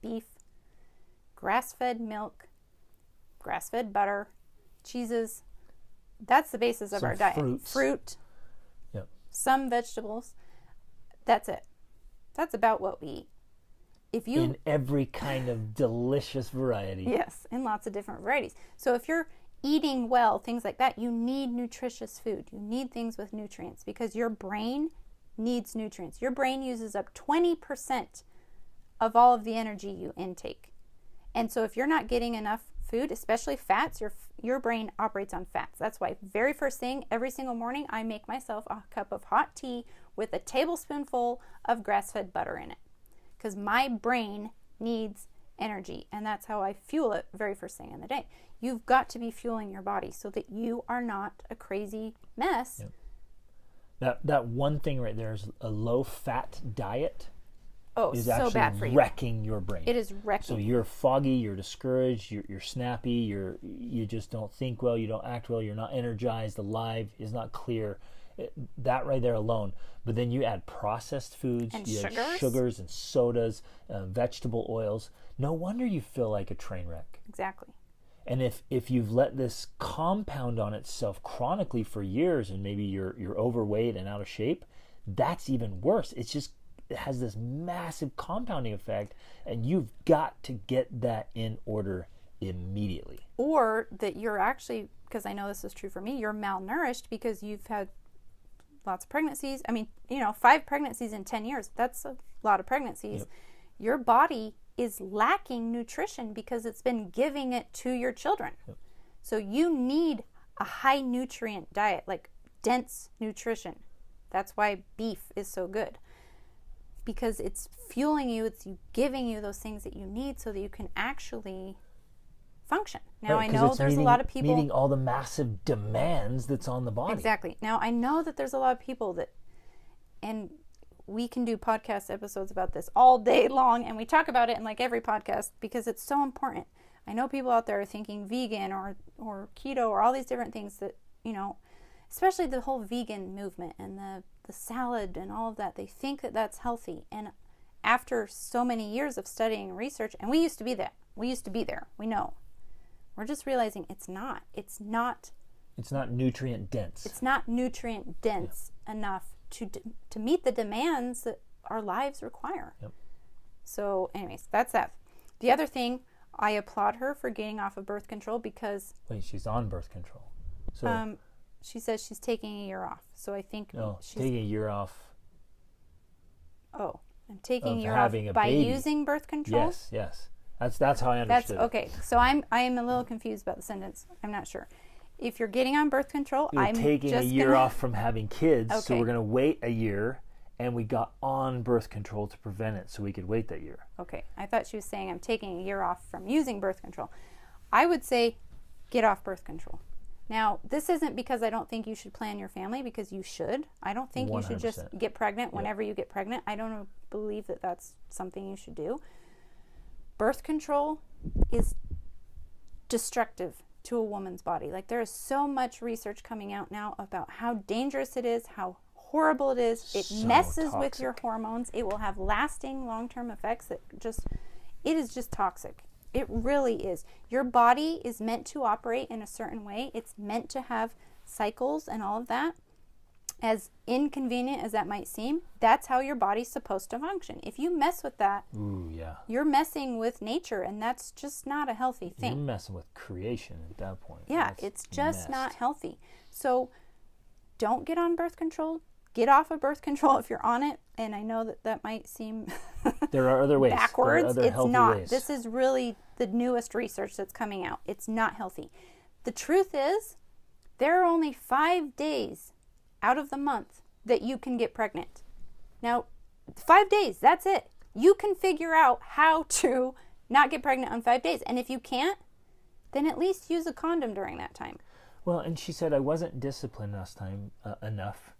Speaker 2: beef, grass-fed milk, grass-fed butter, cheeses. That's the basis of
Speaker 1: Some
Speaker 2: our diet.
Speaker 1: fruits.
Speaker 2: Fruit,
Speaker 1: Yep.
Speaker 2: some vegetables. That's it. That's about what we eat. If you
Speaker 1: In every kind of delicious variety.
Speaker 2: Yes, in lots of different varieties. So if you're eating well, things like that, you need nutritious food. You need things with nutrients because your brain needs nutrients. Your brain uses up 20% of all of the energy you intake. And so if you're not getting enough food, especially fats, your brain operates on fats. That's why very first thing, every single morning, I make myself a cup of hot tea with a tablespoonful of grass-fed butter in it. Because my brain needs energy, and that's how I fuel it very first thing in the day. You've got to be fueling your body so that you are not a crazy mess.
Speaker 1: Yep. That one thing right there is a low-fat diet is
Speaker 2: so
Speaker 1: actually
Speaker 2: bad for you.
Speaker 1: wrecking your brain.
Speaker 2: It is wrecking.
Speaker 1: So you're foggy, you're discouraged, you're snappy, you just don't think well, you don't act well, you're not energized, alive, is not clear. That right there alone. But then you add processed foods,
Speaker 2: And
Speaker 1: you add
Speaker 2: sugars.
Speaker 1: sugars and sodas, vegetable oils. No wonder you feel like a train wreck.
Speaker 2: Exactly.
Speaker 1: And if you've let this compound on itself chronically for years, and maybe you're overweight and out of shape, that's even worse. It has this massive compounding effect, and you've got to get that in order immediately.
Speaker 2: Or that you're actually, because I know this is true for me, you're malnourished because you've had lots of pregnancies. I mean, 5 pregnancies in 10 years, that's a lot of pregnancies.
Speaker 1: Yep.
Speaker 2: Your body is lacking nutrition because it's been giving it to your children.
Speaker 1: Yep.
Speaker 2: So you need a high nutrient diet, like dense nutrition. That's why beef is so good. Because it's fueling you, it's giving you those things that you need so that you can actually function. Now,
Speaker 1: Right,
Speaker 2: I know
Speaker 1: 'cause
Speaker 2: there's
Speaker 1: it's
Speaker 2: a lot of people...
Speaker 1: meeting all the massive demands that's on the body.
Speaker 2: Exactly. Now, I know that there's a lot of people that... And we can do podcast episodes about this all day long, and we talk about it in like every podcast because it's so important. I know people out there are thinking vegan or keto or all these different things that, especially the whole vegan movement and the salad and all of that. They think that that's healthy. And after so many years of studying and research, and we used to be that. We used to be there. We know. We're just realizing it's not. It's not
Speaker 1: nutrient dense.
Speaker 2: It's not nutrient dense enough to meet the demands that our lives require.
Speaker 1: Yep.
Speaker 2: So anyways, that's that. The other thing, I applaud her for getting off of birth control because...
Speaker 1: Wait, she's on birth control. So
Speaker 2: she says she's taking a year off. So I think she's...
Speaker 1: taking a year off.
Speaker 2: Oh, I'm taking
Speaker 1: of
Speaker 2: a year off
Speaker 1: having a
Speaker 2: by
Speaker 1: baby.
Speaker 2: using birth control?
Speaker 1: Yes. That's how I understood it.
Speaker 2: Okay. So I am a little confused about the sentence. I'm not sure. If you're getting on birth control,
Speaker 1: You're taking a year off from having kids, so
Speaker 2: Okay.
Speaker 1: we're going to wait a year, and we got on birth control to prevent it, so we could wait that year.
Speaker 2: Okay. I thought she was saying I'm taking a year off from using birth control. I would say get off birth control. Now, this isn't because I don't think you should plan your family, because you should. I don't think you should just
Speaker 1: 100%.
Speaker 2: get pregnant whenever you get pregnant. I don't believe that that's something you should do. birth control is destructive to a woman's body. Like, there is so much research coming out now about how dangerous it is, how horrible it is. It
Speaker 1: So
Speaker 2: messes with
Speaker 1: toxic.
Speaker 2: your hormones. It will have lasting long-term effects it is just toxic. It really is. Your body is meant to operate in a certain way. It's meant to have cycles and all of that. As inconvenient as that might seem, that's how your body's supposed to function. If you mess with that,
Speaker 1: Ooh, yeah.
Speaker 2: you're messing with nature, and that's just not a healthy
Speaker 1: You're
Speaker 2: thing.
Speaker 1: messing with creation at that point.
Speaker 2: Yeah,
Speaker 1: That's
Speaker 2: it's just not
Speaker 1: messed.
Speaker 2: healthy. So don't get on birth control. Get off of birth control if you're on it. And I know that might seem
Speaker 1: There are other ways.
Speaker 2: backwards.
Speaker 1: There are other
Speaker 2: It's
Speaker 1: healthy
Speaker 2: not.
Speaker 1: ways.
Speaker 2: This is really the newest research that's coming out. It's not healthy. The truth is, there are only 5 days out of the month that you can get pregnant. Now, 5 days, that's it. You can figure out how to not get pregnant on 5 days. And if you can't, then at least use a condom during that time.
Speaker 1: Well, and she said I wasn't disciplined last time enough,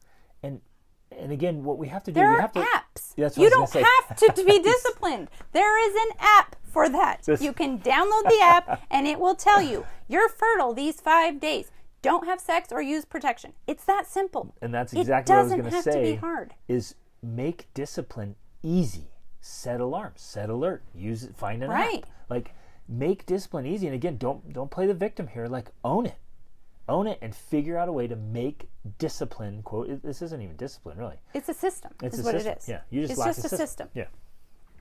Speaker 1: and again, what we have to do,
Speaker 2: There
Speaker 1: we
Speaker 2: are
Speaker 1: have to.
Speaker 2: apps.
Speaker 1: That's what
Speaker 2: You
Speaker 1: I
Speaker 2: don't
Speaker 1: was gonna say.
Speaker 2: have to be disciplined. There is an app for that.
Speaker 1: This-
Speaker 2: You can download the app and it will tell you you're fertile these 5 days. Don't have sex or use protection. It's that simple.
Speaker 1: And that's exactly what I was going
Speaker 2: It
Speaker 1: to
Speaker 2: doesn't have to
Speaker 1: say.
Speaker 2: be hard.
Speaker 1: Is make discipline easy. Set alarms. Set alert. Use it. Find an
Speaker 2: Right.
Speaker 1: app. Like, make discipline easy. And again, don't play the victim here. Like, own it. Own it and figure out a way to make discipline. Quote. This isn't even discipline, really.
Speaker 2: It's a system.
Speaker 1: It's
Speaker 2: is
Speaker 1: a
Speaker 2: what
Speaker 1: system.
Speaker 2: it is.
Speaker 1: Yeah. You just
Speaker 2: it's
Speaker 1: lack
Speaker 2: just a system.
Speaker 1: Yeah.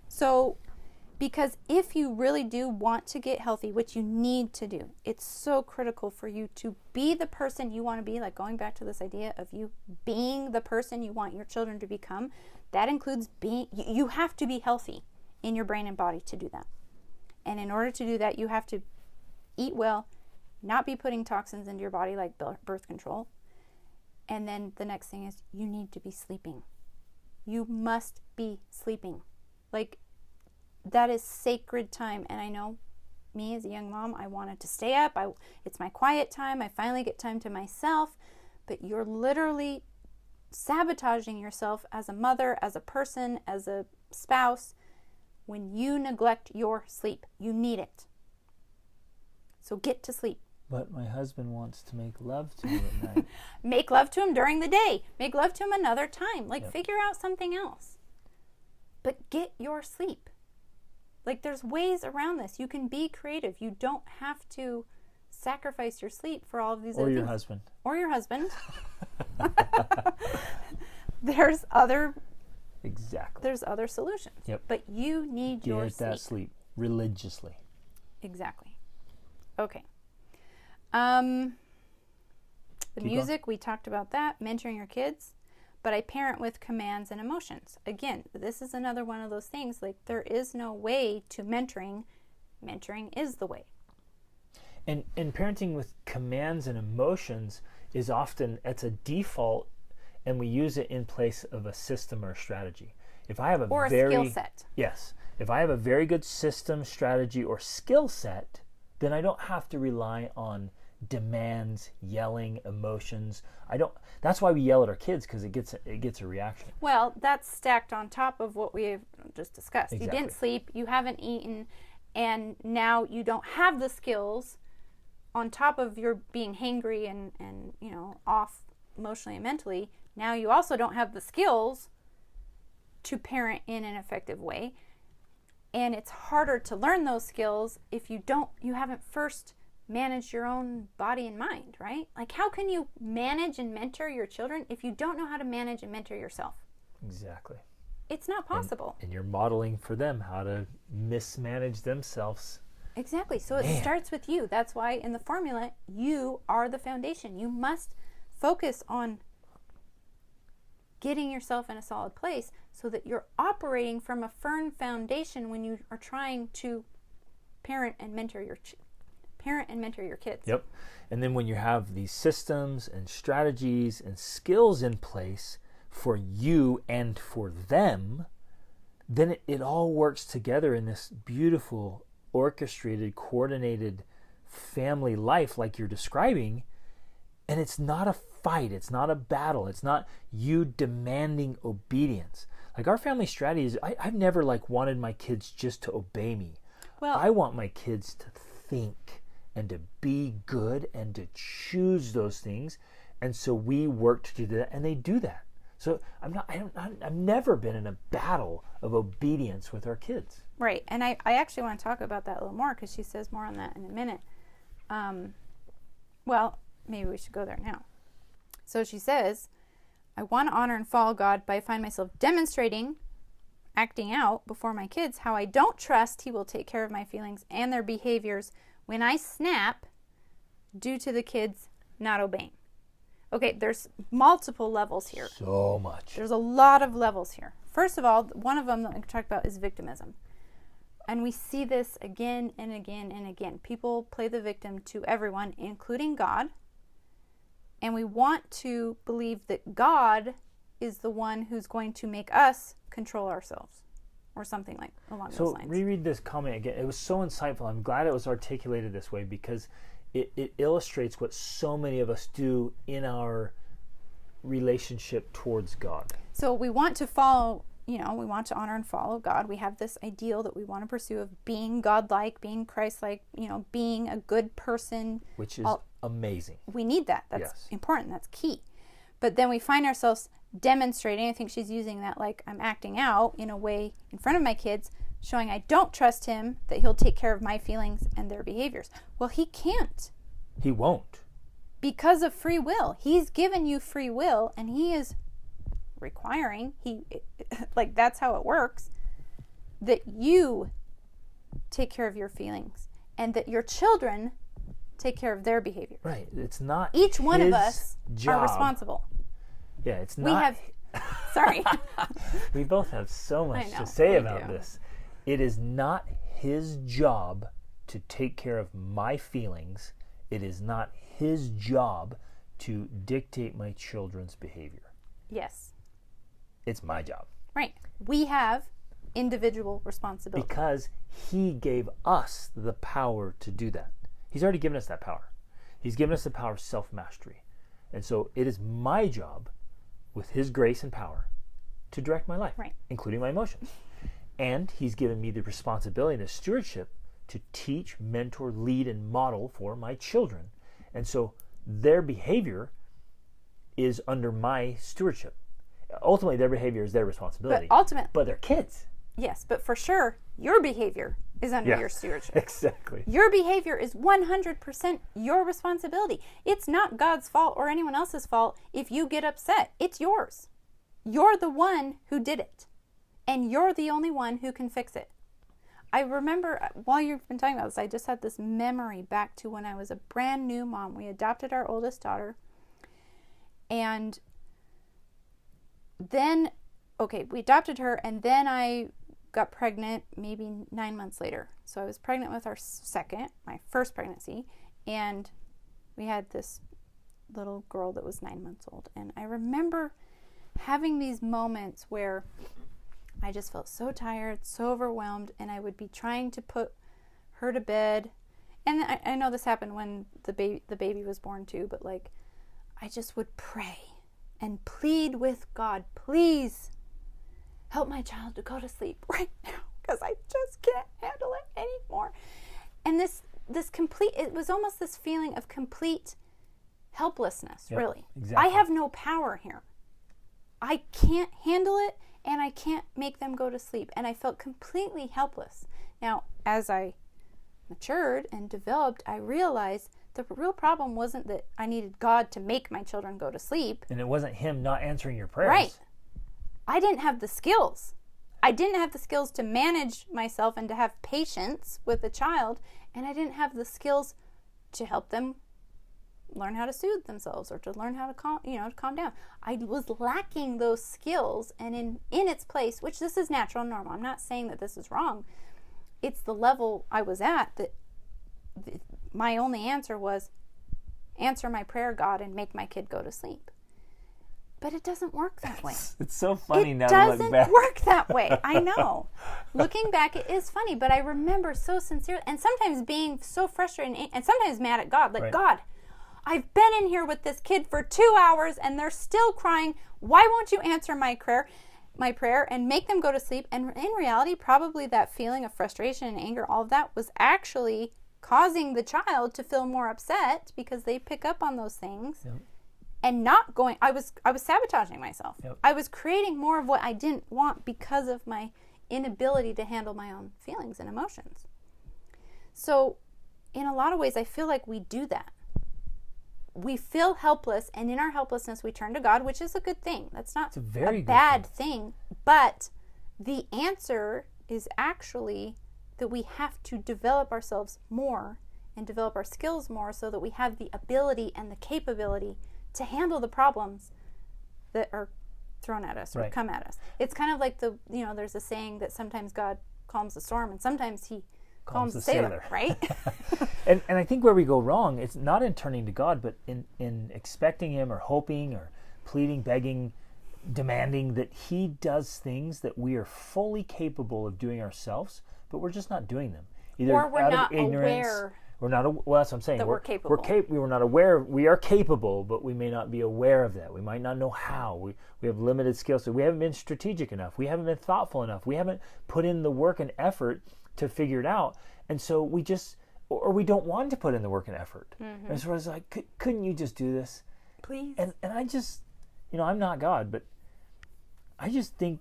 Speaker 2: So, because if you really do want to get healthy, which you need to do, it's so critical for you to be the person you want to be, like going back to this idea of you being the person you want your children to become. That includes you have to be healthy in your brain and body to do that. And in order to do that, you have to eat well, not be putting toxins into your body like birth control. And then the next thing is you need to be sleeping. You must be sleeping. Like, that is sacred time. And I know me as a young mom, I wanted to stay up. It's my quiet time. I finally get time to myself. But you're literally sabotaging yourself as a mother, as a person, as a spouse, when you neglect your sleep. You need it. So get to sleep.
Speaker 1: But my husband wants to make love to me at night.
Speaker 2: Make love to him during the day. Make love to him another time. Like, figure out something else. But get your sleep. Like, there's ways around this. You can be creative. You don't have to sacrifice your sleep for all of these
Speaker 1: Or
Speaker 2: other
Speaker 1: your
Speaker 2: things.
Speaker 1: husband.
Speaker 2: Or your husband. There's other solutions.
Speaker 1: Yep.
Speaker 2: But you need your
Speaker 1: Get
Speaker 2: sleep.
Speaker 1: that sleep religiously.
Speaker 2: Exactly. Okay. The
Speaker 1: Keep
Speaker 2: music, we talked about that, mentoring your kids, but I parent with commands and emotions. Again, this is another one of those things, like, there is no way to mentoring. Mentoring is the way.
Speaker 1: And parenting with commands and emotions is often, it's a default, and we use it in place of a system or a strategy. If I have a
Speaker 2: Or a
Speaker 1: very
Speaker 2: skill set.
Speaker 1: Yes. If I have a very good system, strategy, or skill set, then I don't have to rely on demands, yelling, emotions. That's why we yell at our kids, because it gets a reaction.
Speaker 2: Well, that's stacked on top of what we have just discussed.
Speaker 1: Exactly.
Speaker 2: You didn't sleep, you haven't eaten, and now you don't have the skills on top of your being hangry and off emotionally and mentally. Now you also don't have the skills to parent in an effective way. And it's harder to learn those skills if you haven't first managed your own body and mind, right? Like, how can you manage and mentor your children if you don't know how to manage and mentor yourself?
Speaker 1: Exactly.
Speaker 2: It's not possible.
Speaker 1: And you're modeling for them how to mismanage themselves.
Speaker 2: Exactly. So it starts with you. That's why in the formula, you are the foundation. You must focus on getting yourself in a solid place so that you're operating from a firm foundation when you are trying to parent and mentor your kids.
Speaker 1: Yep. And then when you have these systems and strategies and skills in place for you and for them, then it all works together in this beautiful, orchestrated, coordinated family life like you're describing. And it's not a fight. It's not a battle. It's not you demanding obedience. Like, our family strategy is, I've never wanted my kids just to obey me.
Speaker 2: Well,
Speaker 1: I want my kids to think and to be good and to choose those things. And so we work to do that, and they do that. So I've never been in a battle of obedience with our kids.
Speaker 2: right. And I actually want to talk about that a little more because she says more on that in a minute. Well, maybe we should go there now. So she says, I want to honor and follow God, but I find myself demonstrating, acting out before my kids how I don't trust He will take care of my feelings and their behaviors when I snap due to the kids not obeying. Okay, there's multiple levels here.
Speaker 1: So much.
Speaker 2: There's a lot of levels here. First of all, one of them that we talked about is victimism. And we see this again and again and again. People play the victim to everyone, including God. And we want to believe that God is the one who's going to make us control ourselves, or something like along those lines.
Speaker 1: So reread this comment again. It was so insightful. I'm glad it was articulated this way because it illustrates what so many of us do in our relationship towards God.
Speaker 2: So we want to follow, we want to honor and follow God. We have this ideal that we want to pursue of being God-like, being Christ-like, being a good person.
Speaker 1: Which is amazing.
Speaker 2: We need that. That's
Speaker 1: Yes.
Speaker 2: important. That's key. But then we find ourselves demonstrating, I think she's using that like I'm acting out in a way in front of my kids, showing I don't trust Him, that He'll take care of my feelings and their behaviors. Well, He can't.
Speaker 1: He won't.
Speaker 2: Because of free will. He's given you free will, and He is requiring, that's how it works, that you take care of your feelings and that your children take care of their behavior.
Speaker 1: Right. It's not
Speaker 2: Each one of
Speaker 1: his
Speaker 2: us
Speaker 1: job.
Speaker 2: are responsible.
Speaker 1: Yeah, it's not.
Speaker 2: We have, sorry.
Speaker 1: We both have so much
Speaker 2: I know,
Speaker 1: to say
Speaker 2: we
Speaker 1: about
Speaker 2: do.
Speaker 1: this. It is not His job to take care of my feelings. It is not His job to dictate my children's behavior.
Speaker 2: Yes.
Speaker 1: It's my job.
Speaker 2: Right. We have individual responsibility.
Speaker 1: Because He gave us the power to do that. He's already given us that power. He's given us the power of self-mastery. And so it is my job, with His grace and power, to direct my life,
Speaker 2: Right.
Speaker 1: including my emotions. And He's given me the responsibility and the stewardship to teach, mentor, lead, and model for my children. And so their behavior is under my stewardship. Ultimately, their behavior is their responsibility. But they're kids.
Speaker 2: Yes, but for sure, your behavior is under your stewardship.
Speaker 1: Exactly.
Speaker 2: Your behavior is 100% your responsibility. It's not God's fault or anyone else's fault if you get upset. It's yours. You're the one who did it. And you're the only one who can fix it. I remember, while you've been talking about this, I just had this memory back to when I was a brand new mom. We adopted our oldest daughter. And then, we adopted her, and then I got pregnant maybe 9 months later. So I was pregnant with my first pregnancy, and we had this little girl that was 9 months old. And I remember having these moments where I just felt so tired, so overwhelmed, and I would be trying to put her to bed. And I know this happened when the baby was born too, but I just would pray and plead with God, please help my child to go to sleep right now, because I just can't handle it anymore. And it was almost this feeling of complete helplessness,
Speaker 1: Yep,
Speaker 2: really.
Speaker 1: exactly.
Speaker 2: I have no power here. I can't handle it, and I can't make them go to sleep. And I felt completely helpless. Now, as I matured and developed, I realized the real problem wasn't that I needed God to make my children go to sleep.
Speaker 1: And it wasn't Him not answering your prayers.
Speaker 2: Right. I didn't have the skills. I didn't have the skills to manage myself and to have patience with a child. And I didn't have the skills to help them learn how to soothe themselves or to learn how to calm down. I was lacking those skills, and in its place, which this is natural and normal. I'm not saying that this is wrong. It's the level I was at that my only answer was, answer my prayer, God, and make my kid go to sleep. But it doesn't work that way.
Speaker 1: It's so funny now
Speaker 2: It
Speaker 1: to look
Speaker 2: doesn't
Speaker 1: back.
Speaker 2: work that way. I know. Looking back, it is funny, but I remember so sincerely, and sometimes being so frustrated and sometimes mad at God.
Speaker 1: Right.
Speaker 2: God, I've been in here with this kid for 2 hours and they're still crying. Why won't you answer my prayer? my prayer and make them go to sleep. And in reality, probably that feeling of frustration and anger, all of that was actually causing the child to feel more upset because they pick up on those things.
Speaker 1: Yep.
Speaker 2: And not going, I was sabotaging myself.
Speaker 1: Yep.
Speaker 2: I was creating more of what I didn't want because of my inability to handle my own feelings and emotions. So in a lot of ways, I feel like we do that. We feel helpless, and in our helplessness, we turn to God, which is a good thing. That's not a bad thing. But the answer is actually that we have to develop ourselves more and develop our skills more so that we have the ability and the capability to handle the problems that are thrown at us or come at us. It's kind of like there's a saying that sometimes God calms the storm and sometimes he calms the sailor, right?
Speaker 1: and I think where we go wrong, it's not in turning to God, but in expecting him or hoping or pleading, begging, demanding that he does things that we are fully capable of doing ourselves, but we're just not doing them. Either
Speaker 2: or we're
Speaker 1: out
Speaker 2: not
Speaker 1: of ignorance,
Speaker 2: aware.
Speaker 1: Well, that's what I'm saying.
Speaker 2: That we're capable.
Speaker 1: We're not aware. We are capable, but we may not be aware of that. We might not know how. We have limited skills. So we haven't been strategic enough. We haven't been thoughtful enough. We haven't put in the work and effort to figure it out. And so we don't want to put in the work and effort. Mm-hmm. And so I was like, couldn't you just do this?
Speaker 2: Please.
Speaker 1: And I just, I'm not God, but I just think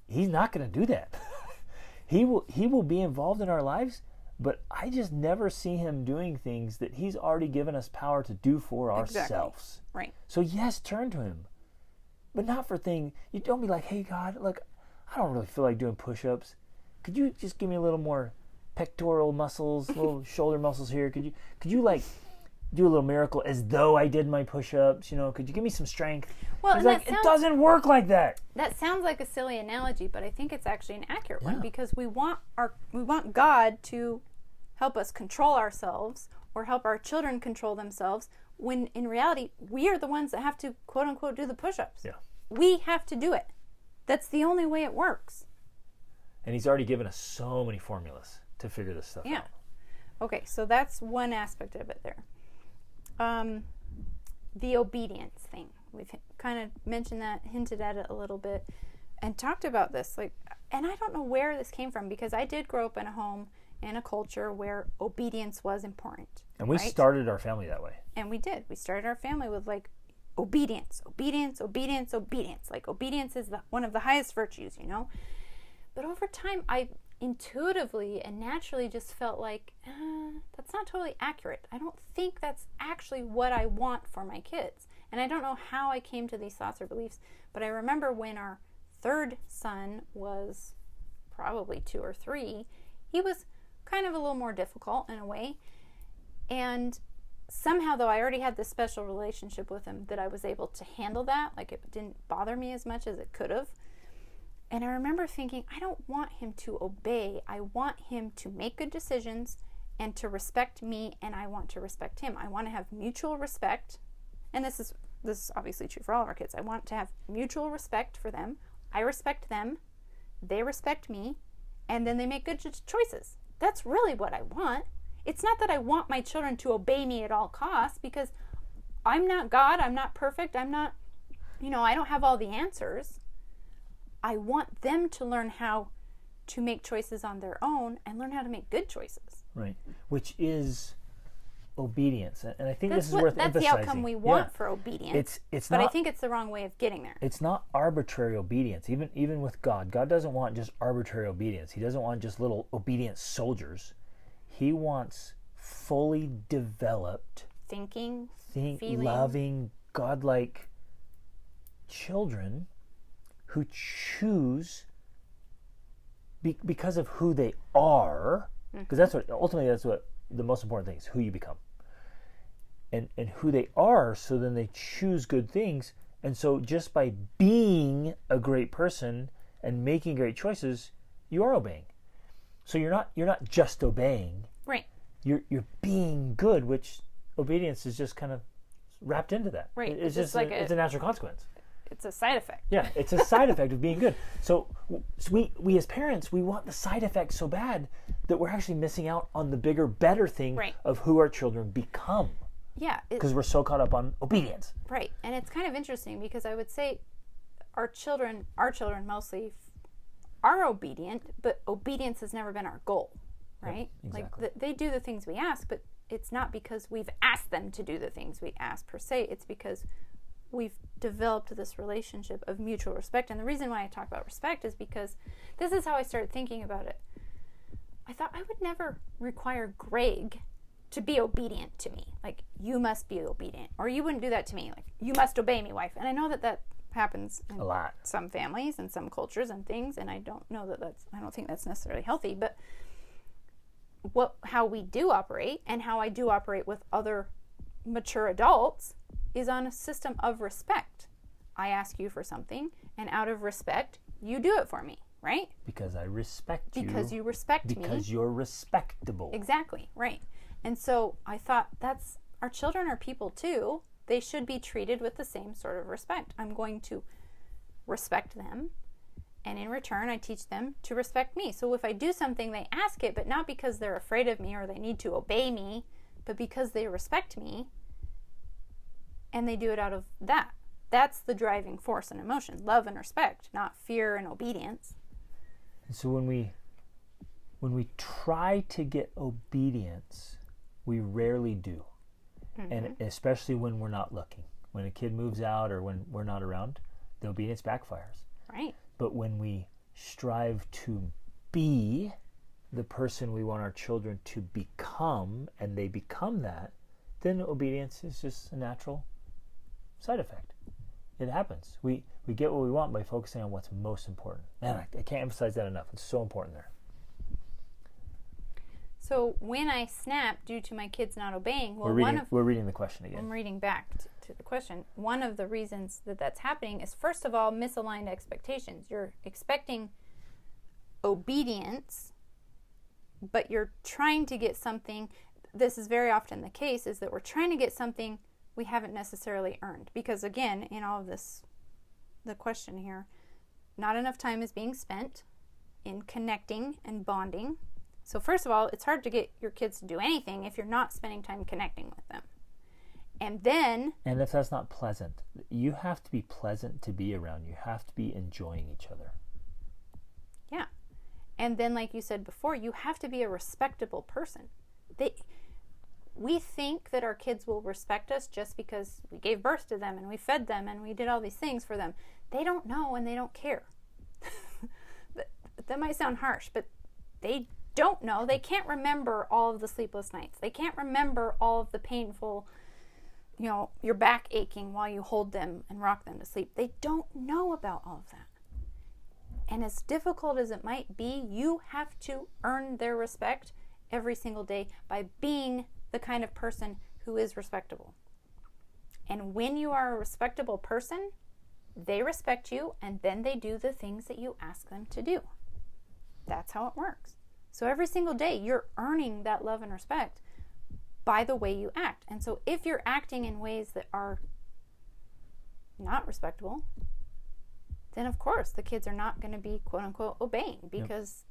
Speaker 1: he's not going to do that. He will be involved in our lives, but I just never see him doing things that he's already given us power to do for ourselves.
Speaker 2: Right.
Speaker 1: So yes, turn to him, but not for things. You don't be like, hey God, look, I don't really feel like doing push-ups. Could you just give me a little more pectoral muscles, little shoulder muscles here? Could you like do a little miracle as though I did my push-ups? Could you give me some strength?
Speaker 2: Well,
Speaker 1: He's like, it doesn't work like that.
Speaker 2: That sounds like a silly analogy, but I think it's actually an accurate one because we want God to help us control ourselves or help our children control themselves, when in reality we are the ones that have to quote unquote do the push-ups.
Speaker 1: Yeah.
Speaker 2: We have to do it. That's the only way it works.
Speaker 1: And he's already given us so many formulas to figure this stuff out.
Speaker 2: Okay, so that's one aspect of it there. The obedience thing. We've kind of mentioned that, hinted at it a little bit, and talked about this. And I don't know where this came from because I did grow up in a home and a culture where obedience was important.
Speaker 1: And we started our family that way.
Speaker 2: And we did. We started our family with obedience, obedience, obedience, obedience. Like obedience is one of the highest virtues, But over time, I intuitively and naturally just felt like, that's not totally accurate. I don't think that's actually what I want for my kids. And I don't know how I came to these thoughts or beliefs, but I remember when our third son was probably 2 or 3, he was kind of a little more difficult in a way. And somehow, though, I already had this special relationship with him that I was able to handle that. Like it didn't bother me as much as it could have. And I remember thinking, I don't want him to obey. I want him to make good decisions and to respect me, and I want to respect him. I want to have mutual respect. And this is obviously true for all of our kids. I want to have mutual respect for them. I respect them. They respect me. And then they make good choices. That's really what I want. It's not that I want my children to obey me at all costs, because I'm not God. I'm not perfect. I'm not, I don't have all the answers. I want them to learn how to make choices on their own and learn how to make good choices.
Speaker 1: Right. Which is obedience. And I think
Speaker 2: that's
Speaker 1: this is worth
Speaker 2: that's
Speaker 1: emphasizing.
Speaker 2: That's the outcome we want for obedience.
Speaker 1: It's
Speaker 2: but
Speaker 1: not,
Speaker 2: I think it's the wrong way of getting there.
Speaker 1: It's not arbitrary obedience. Even with God. God doesn't want just arbitrary obedience. He doesn't want just little obedient soldiers. He wants fully developed,
Speaker 2: feeling,
Speaker 1: loving, godlike children who choose because of who they are, because that's what the most important thing is, who you become, and who they are. So then they choose good things, and so just by being a great person and making great choices, you are obeying. So you're not just obeying,
Speaker 2: right?
Speaker 1: You're being good, which obedience is just kind of wrapped into that.
Speaker 2: Right.
Speaker 1: It's just like it's a natural consequence.
Speaker 2: It's a side effect.
Speaker 1: Yeah, it's a side effect of being good. So we as parents, we want the side effect so bad that we're actually missing out on the bigger, better thing of who our children become.
Speaker 2: Yeah.
Speaker 1: Because we're so caught up on obedience.
Speaker 2: Right. And it's kind of interesting because I would say our children mostly are obedient, but obedience has never been our goal, right?
Speaker 1: Yep, exactly.
Speaker 2: Like they do the things we ask, but it's not because we've asked them to do the things we ask per se. It's because we've developed this relationship of mutual respect. And the reason why I talk about respect is because this is how I started thinking about it. I thought I would never require Greg to be obedient to me. Like, you must be obedient. Or you wouldn't do that to me. Like, you must obey me, wife. And I know that happens in
Speaker 1: a lot.
Speaker 2: Some families and some cultures and things. And I don't think that's necessarily healthy. But how we do operate and how I do operate with other mature adults is on a system of respect. I ask you for something, and out of respect, you do it for me, right?
Speaker 1: Because I respect you.
Speaker 2: Because you respect me.
Speaker 1: Because you're respectable.
Speaker 2: Exactly, right. And so I thought, our children are people too. They should be treated with the same sort of respect. I'm going to respect them, and in return, I teach them to respect me. So if I do something, they ask it, but not because they're afraid of me or they need to obey me, but because they respect me, and they do it out of that. That's the driving force and emotion, love and respect, not fear and obedience.
Speaker 1: So when we try to get obedience, we rarely do. Mm-hmm. And especially when we're not looking. When a kid moves out or when we're not around, the obedience backfires.
Speaker 2: Right.
Speaker 1: But when we strive to be the person we want our children to become, and they become that, then obedience is just a natural side effect. It happens. We get what we want by focusing on what's most important. Man, I can't emphasize that enough. It's so important there.
Speaker 2: So when I snap due to my kids not obeying, well,
Speaker 1: we're reading the question again.
Speaker 2: I'm reading back to the question. One of the reasons that that's happening is, first of all, misaligned expectations. You're expecting obedience, but you're trying to get something. This is very often the case, is that we're trying to get something we haven't necessarily earned. Because again, in all of this, the question here, not enough time is being spent in connecting and bonding. So first of all, it's hard to get your kids to do anything if you're not spending time connecting with them. And if
Speaker 1: that's not pleasant, you have to be pleasant to be around. You have to be enjoying each other.
Speaker 2: Yeah. And then, like you said before, you have to be a respectable person. We think that our kids will respect us just because we gave birth to them and we fed them and we did all these things for them. They don't know and they don't care. That might sound harsh, but they don't know. They can't remember all of the sleepless nights. They can't remember all of the painful, your back aching while you hold them and rock them to sleep. They don't know about all of that. And as difficult as it might be, you have to earn their respect every single day by being the kind of person who is respectable. And when you are a respectable person, they respect you, and then they do the things that you ask them to do. That's how it works. So every single day, you're earning that love and respect by the way you act. And so if you're acting in ways that are not respectable, then of course the kids are not going to be quote unquote obeying, because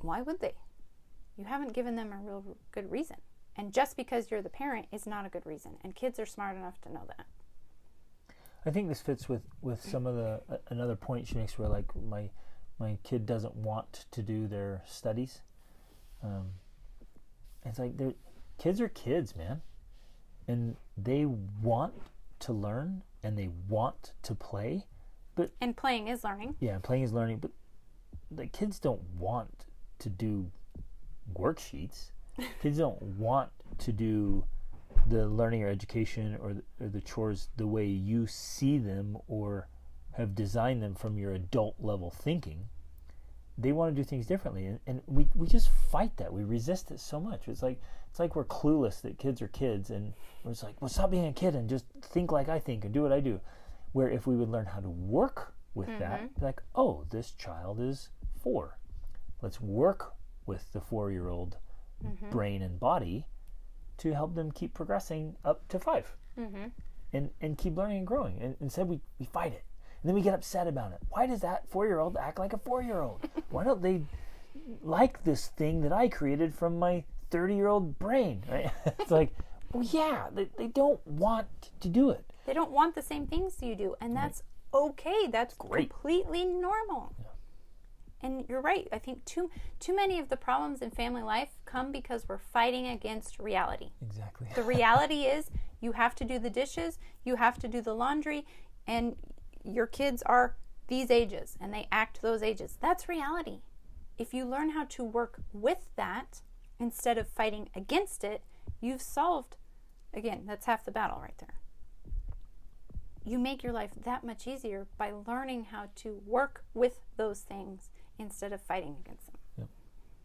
Speaker 2: why would they? You haven't given them a real good reason. And just because you're the parent is not a good reason. And kids are smart enough to know that.
Speaker 1: I think this fits with some of another point she makes where, like, my kid doesn't want to do their studies. It's like kids are kids, man. And they want to learn and they want to play.
Speaker 2: And playing is learning.
Speaker 1: Yeah, playing is learning. But the kids don't want to do worksheets. Kids don't want to do the learning or education or the chores the way you see them or have designed them from your adult level thinking. They want to do things differently, and we just fight that. We resist it so much. It's like we're clueless that kids are kids, and we're just like, well, stop being a kid and just think like I think and do what I do. Where if we would learn how to work with that, like, oh, this child is 4. Let's work with the 4-year-old brain and body to help them keep progressing up to 5 and keep learning and growing. And instead we fight it. And then we get upset about it. Why does that 4-year-old act like a 4-year-old? Why don't they like this thing that I created from my 30-year-old brain? Right? It's like, well, yeah, they don't want to do it.
Speaker 2: They don't want the same things you do, and that's okay. That's
Speaker 1: great.
Speaker 2: Completely normal.
Speaker 1: Yeah.
Speaker 2: And you're right. I think too many of the problems in family life come because we're fighting against reality.
Speaker 1: Exactly.
Speaker 2: The reality is you have to do the dishes, you have to do the laundry, and your kids are these ages and they act those ages. That's reality. If you learn how to work with that instead of fighting against it, you've solved, again, that's half the battle right there. You make your life that much easier by learning how to work with those things instead of fighting against them.
Speaker 1: Yep.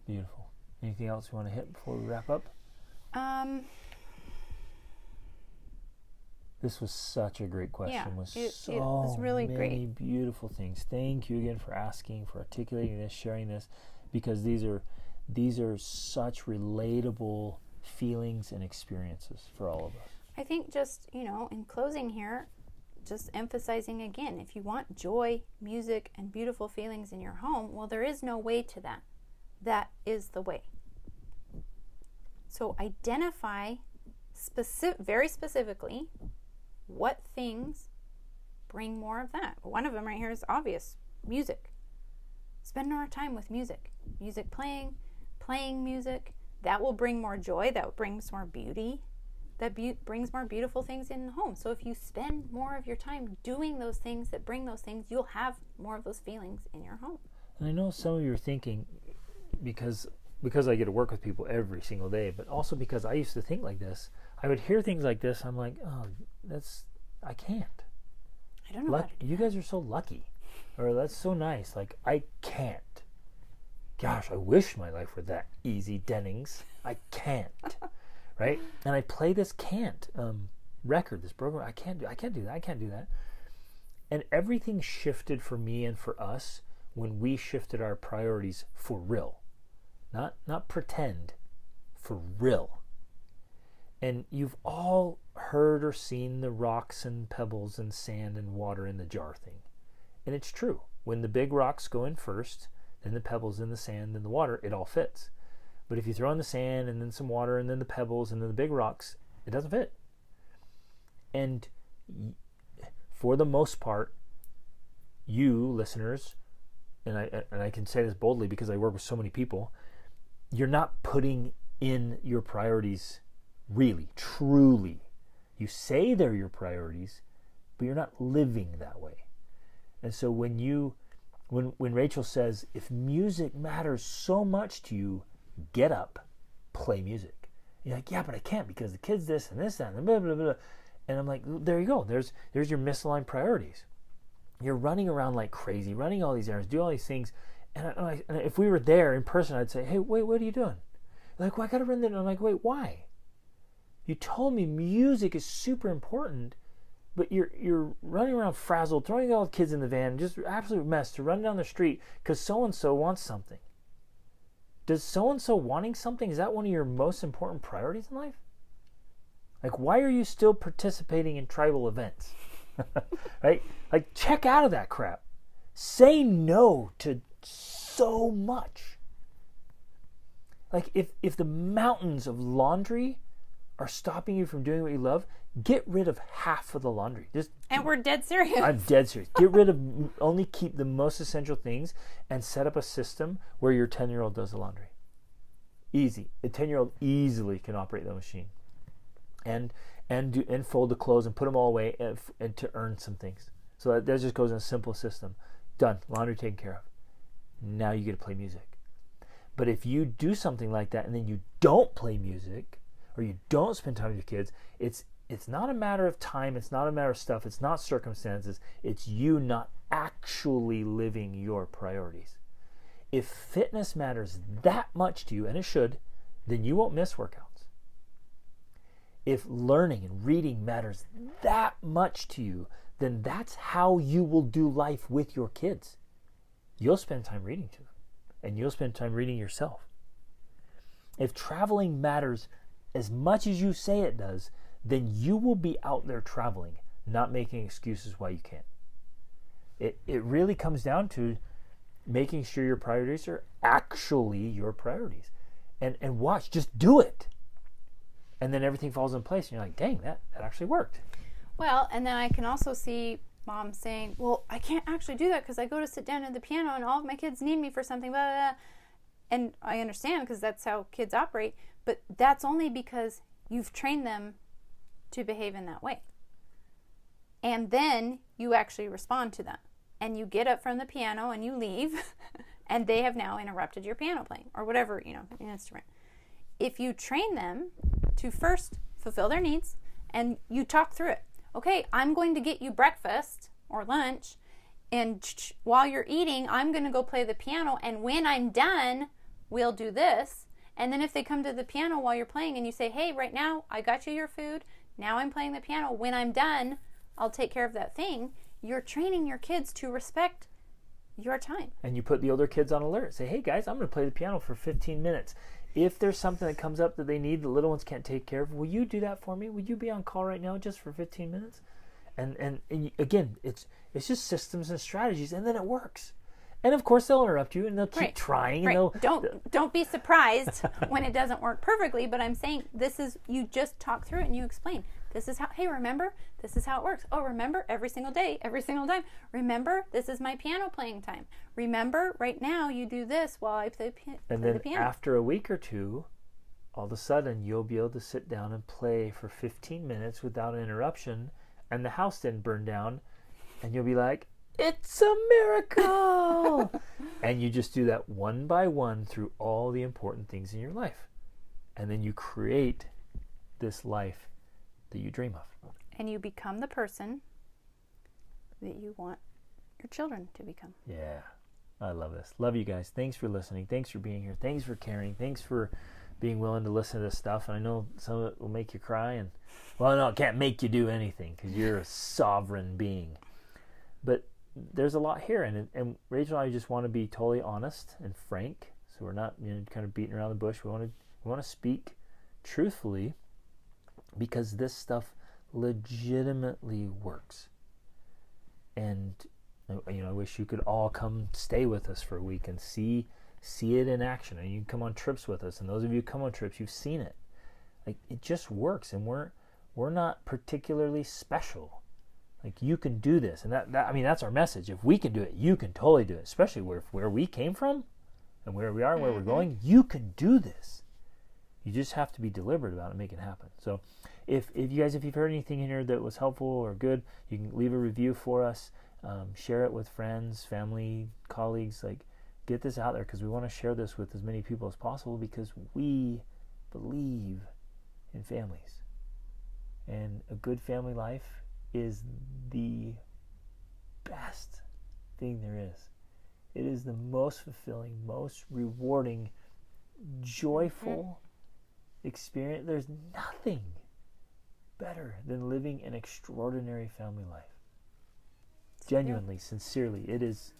Speaker 1: Beautiful. Anything else you want to hit before we wrap up? This was such a great question.
Speaker 2: Yeah,
Speaker 1: it
Speaker 2: was really
Speaker 1: many
Speaker 2: great.
Speaker 1: Beautiful things. Thank you again for asking, for articulating this, sharing this, because these are such relatable feelings and experiences for all of us.
Speaker 2: I think just, in closing here, just emphasizing again, if you want joy, music, and beautiful feelings in your home, well, there is no way to that. That is the way. So identify very specifically what things bring more of that. One of them right here is obvious: music. Spend more time with music. Music playing music. That will bring more joy. That brings more beauty. That brings more beautiful things in the home. So if you spend more of your time doing those things that bring those things, you'll have more of those feelings in your home.
Speaker 1: And I know some of you are thinking, because I get to work with people every single day, but also because I used to think like this, I would hear things like this, I'm like, oh, I can't.
Speaker 2: I don't know how to do
Speaker 1: You guys are so lucky. Or that's so nice. Like, I can't. Gosh, I wish my life were that easy, Dennings. I can't. Right? And I play this can't record, this program. I can't do that. And everything shifted for me and for us when we shifted our priorities for real. Not pretend, for real. And you've all heard or seen the rocks and pebbles and sand and water in the jar thing. And it's true. When the big rocks go in first, then the pebbles and the sand and the water, it all fits. But if you throw in the sand and then some water and then the pebbles and then the big rocks, it doesn't fit. And for the most part, you listeners, and I can say this boldly because I work with so many people, you're not putting in your priorities really, truly. You say they're your priorities, but you're not living that way. And so when Rachel says, if music matters so much to you, get up, play music. You're like, yeah, but I can't because the kids this and this and blah, blah, blah. And I'm like, there you go. There's your misaligned priorities. You're running around like crazy, running all these errands, do all these things. And if we were there in person, I'd say, hey, wait, what are you doing? You're like, well, I got to run there. And I'm like, wait, why? You told me music is super important, but you're running around frazzled, throwing all the kids in the van, just absolute mess to run down the street because so-and-so wants something. Does so-and-so wanting something, is that one of your most important priorities in life? Like, why are you still participating in tribal events? Right? Like, check out of that crap. Say no to so much. Like, if the mountains of laundry are stopping you from doing what you love, get rid of half of the laundry.
Speaker 2: And we're dead serious.
Speaker 1: I'm dead serious. Get rid of, only keep the most essential things and set up a system where your 10-year-old does the laundry. Easy. A 10-year-old easily can operate the machine. And fold the clothes and put them all away and to earn some things. So that just goes in a simple system. Done. Laundry taken care of. Now you get to play music. But if you do something like that and then you don't play music or you don't spend time with your kids, it's not a matter of time, it's not a matter of stuff, it's not circumstances, it's you not actually living your priorities. If fitness matters that much to you, and it should, then you won't miss workouts. If learning and reading matters that much to you, then that's how you will do life with your kids. You'll spend time reading to them, and you'll spend time reading yourself. If traveling matters as much as you say it does, then you will be out there traveling, not making excuses why you can't. It really comes down to making sure your priorities are actually your priorities. And watch, just do it. And then everything falls in place and you're like, dang, that actually worked.
Speaker 2: Well, and then I can also see mom saying, well, I can't actually do that because I go to sit down at the piano and all of my kids need me for something, blah, blah, blah. And I understand because that's how kids operate, but that's only because you've trained them to behave in that way. And then you actually respond to them. And you get up from the piano and you leave, and they have now interrupted your piano playing or whatever, your instrument. If you train them to first fulfill their needs and you talk through it. Okay, I'm going to get you breakfast or lunch, and while you're eating, I'm going to go play the piano, and when I'm done, we'll do this. And then if they come to the piano while you're playing and you say, hey, right now I got you your food, now I'm playing the piano, when I'm done, I'll take care of that thing. You're training your kids to respect your time.
Speaker 1: And you put the older kids on alert. Say, hey guys, I'm going to play the piano for 15 minutes. If there's something that comes up that they need, the little ones can't take care of, will you do that for me? Will you be on call right now just for 15 minutes? And again, it's just systems and strategies, and then it works. And of course, they'll interrupt you, and they'll keep trying. And
Speaker 2: don't be surprised when it doesn't work perfectly. But I'm saying you just talk through it and you explain. This is how. Hey, remember, this is how it works. Oh, remember, every single day, every single time. Remember, this is my piano playing time. Remember, right now you do this while I play the piano.
Speaker 1: And then after a week or two, all of a sudden you'll be able to sit down and play for 15 minutes without an interruption, and the house didn't burn down, and you'll be like, it's a miracle! And you just do that one by one through all the important things in your life. And then you create this life that you dream of.
Speaker 2: And you become the person that you want your children to become.
Speaker 1: Yeah, I love this. Love you guys. Thanks for listening. Thanks for being here. Thanks for caring. Thanks for being willing to listen to this stuff. And I know some of it will make you cry. And, well, no, it can't make you do anything because you're a sovereign being. But there's a lot here, and Rachel and I just want to be totally honest and frank, so we're not kind of beating around the bush. We want to speak truthfully because this stuff legitimately works. And I wish you could all come stay with us for a week and see it in action. And you can come on trips with us, and those of you who come on trips, you've seen it. Like, it just works, and we're not particularly special. Like, you can do this, and that's our message. If we can do it, you can totally do it. Especially where we came from, and where we are, and where we're going. You can do this. You just have to be deliberate about it and make it happen. So, if you've heard anything in here that was helpful or good, you can leave a review for us. Share it with friends, family, colleagues. Like, get this out there because we want to share this with as many people as possible because we believe in families, and a good family life is the best thing there is. It is the most fulfilling, most rewarding, joyful experience. There's nothing better than living an extraordinary family life. Genuinely, sincerely, it's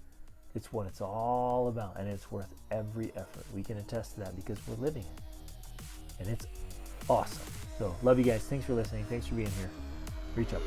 Speaker 1: what it's all about, and it's worth every effort. We can attest to that because we're living it, and it's awesome. So, love you guys. Thanks for listening. Thanks for being here. Reach up.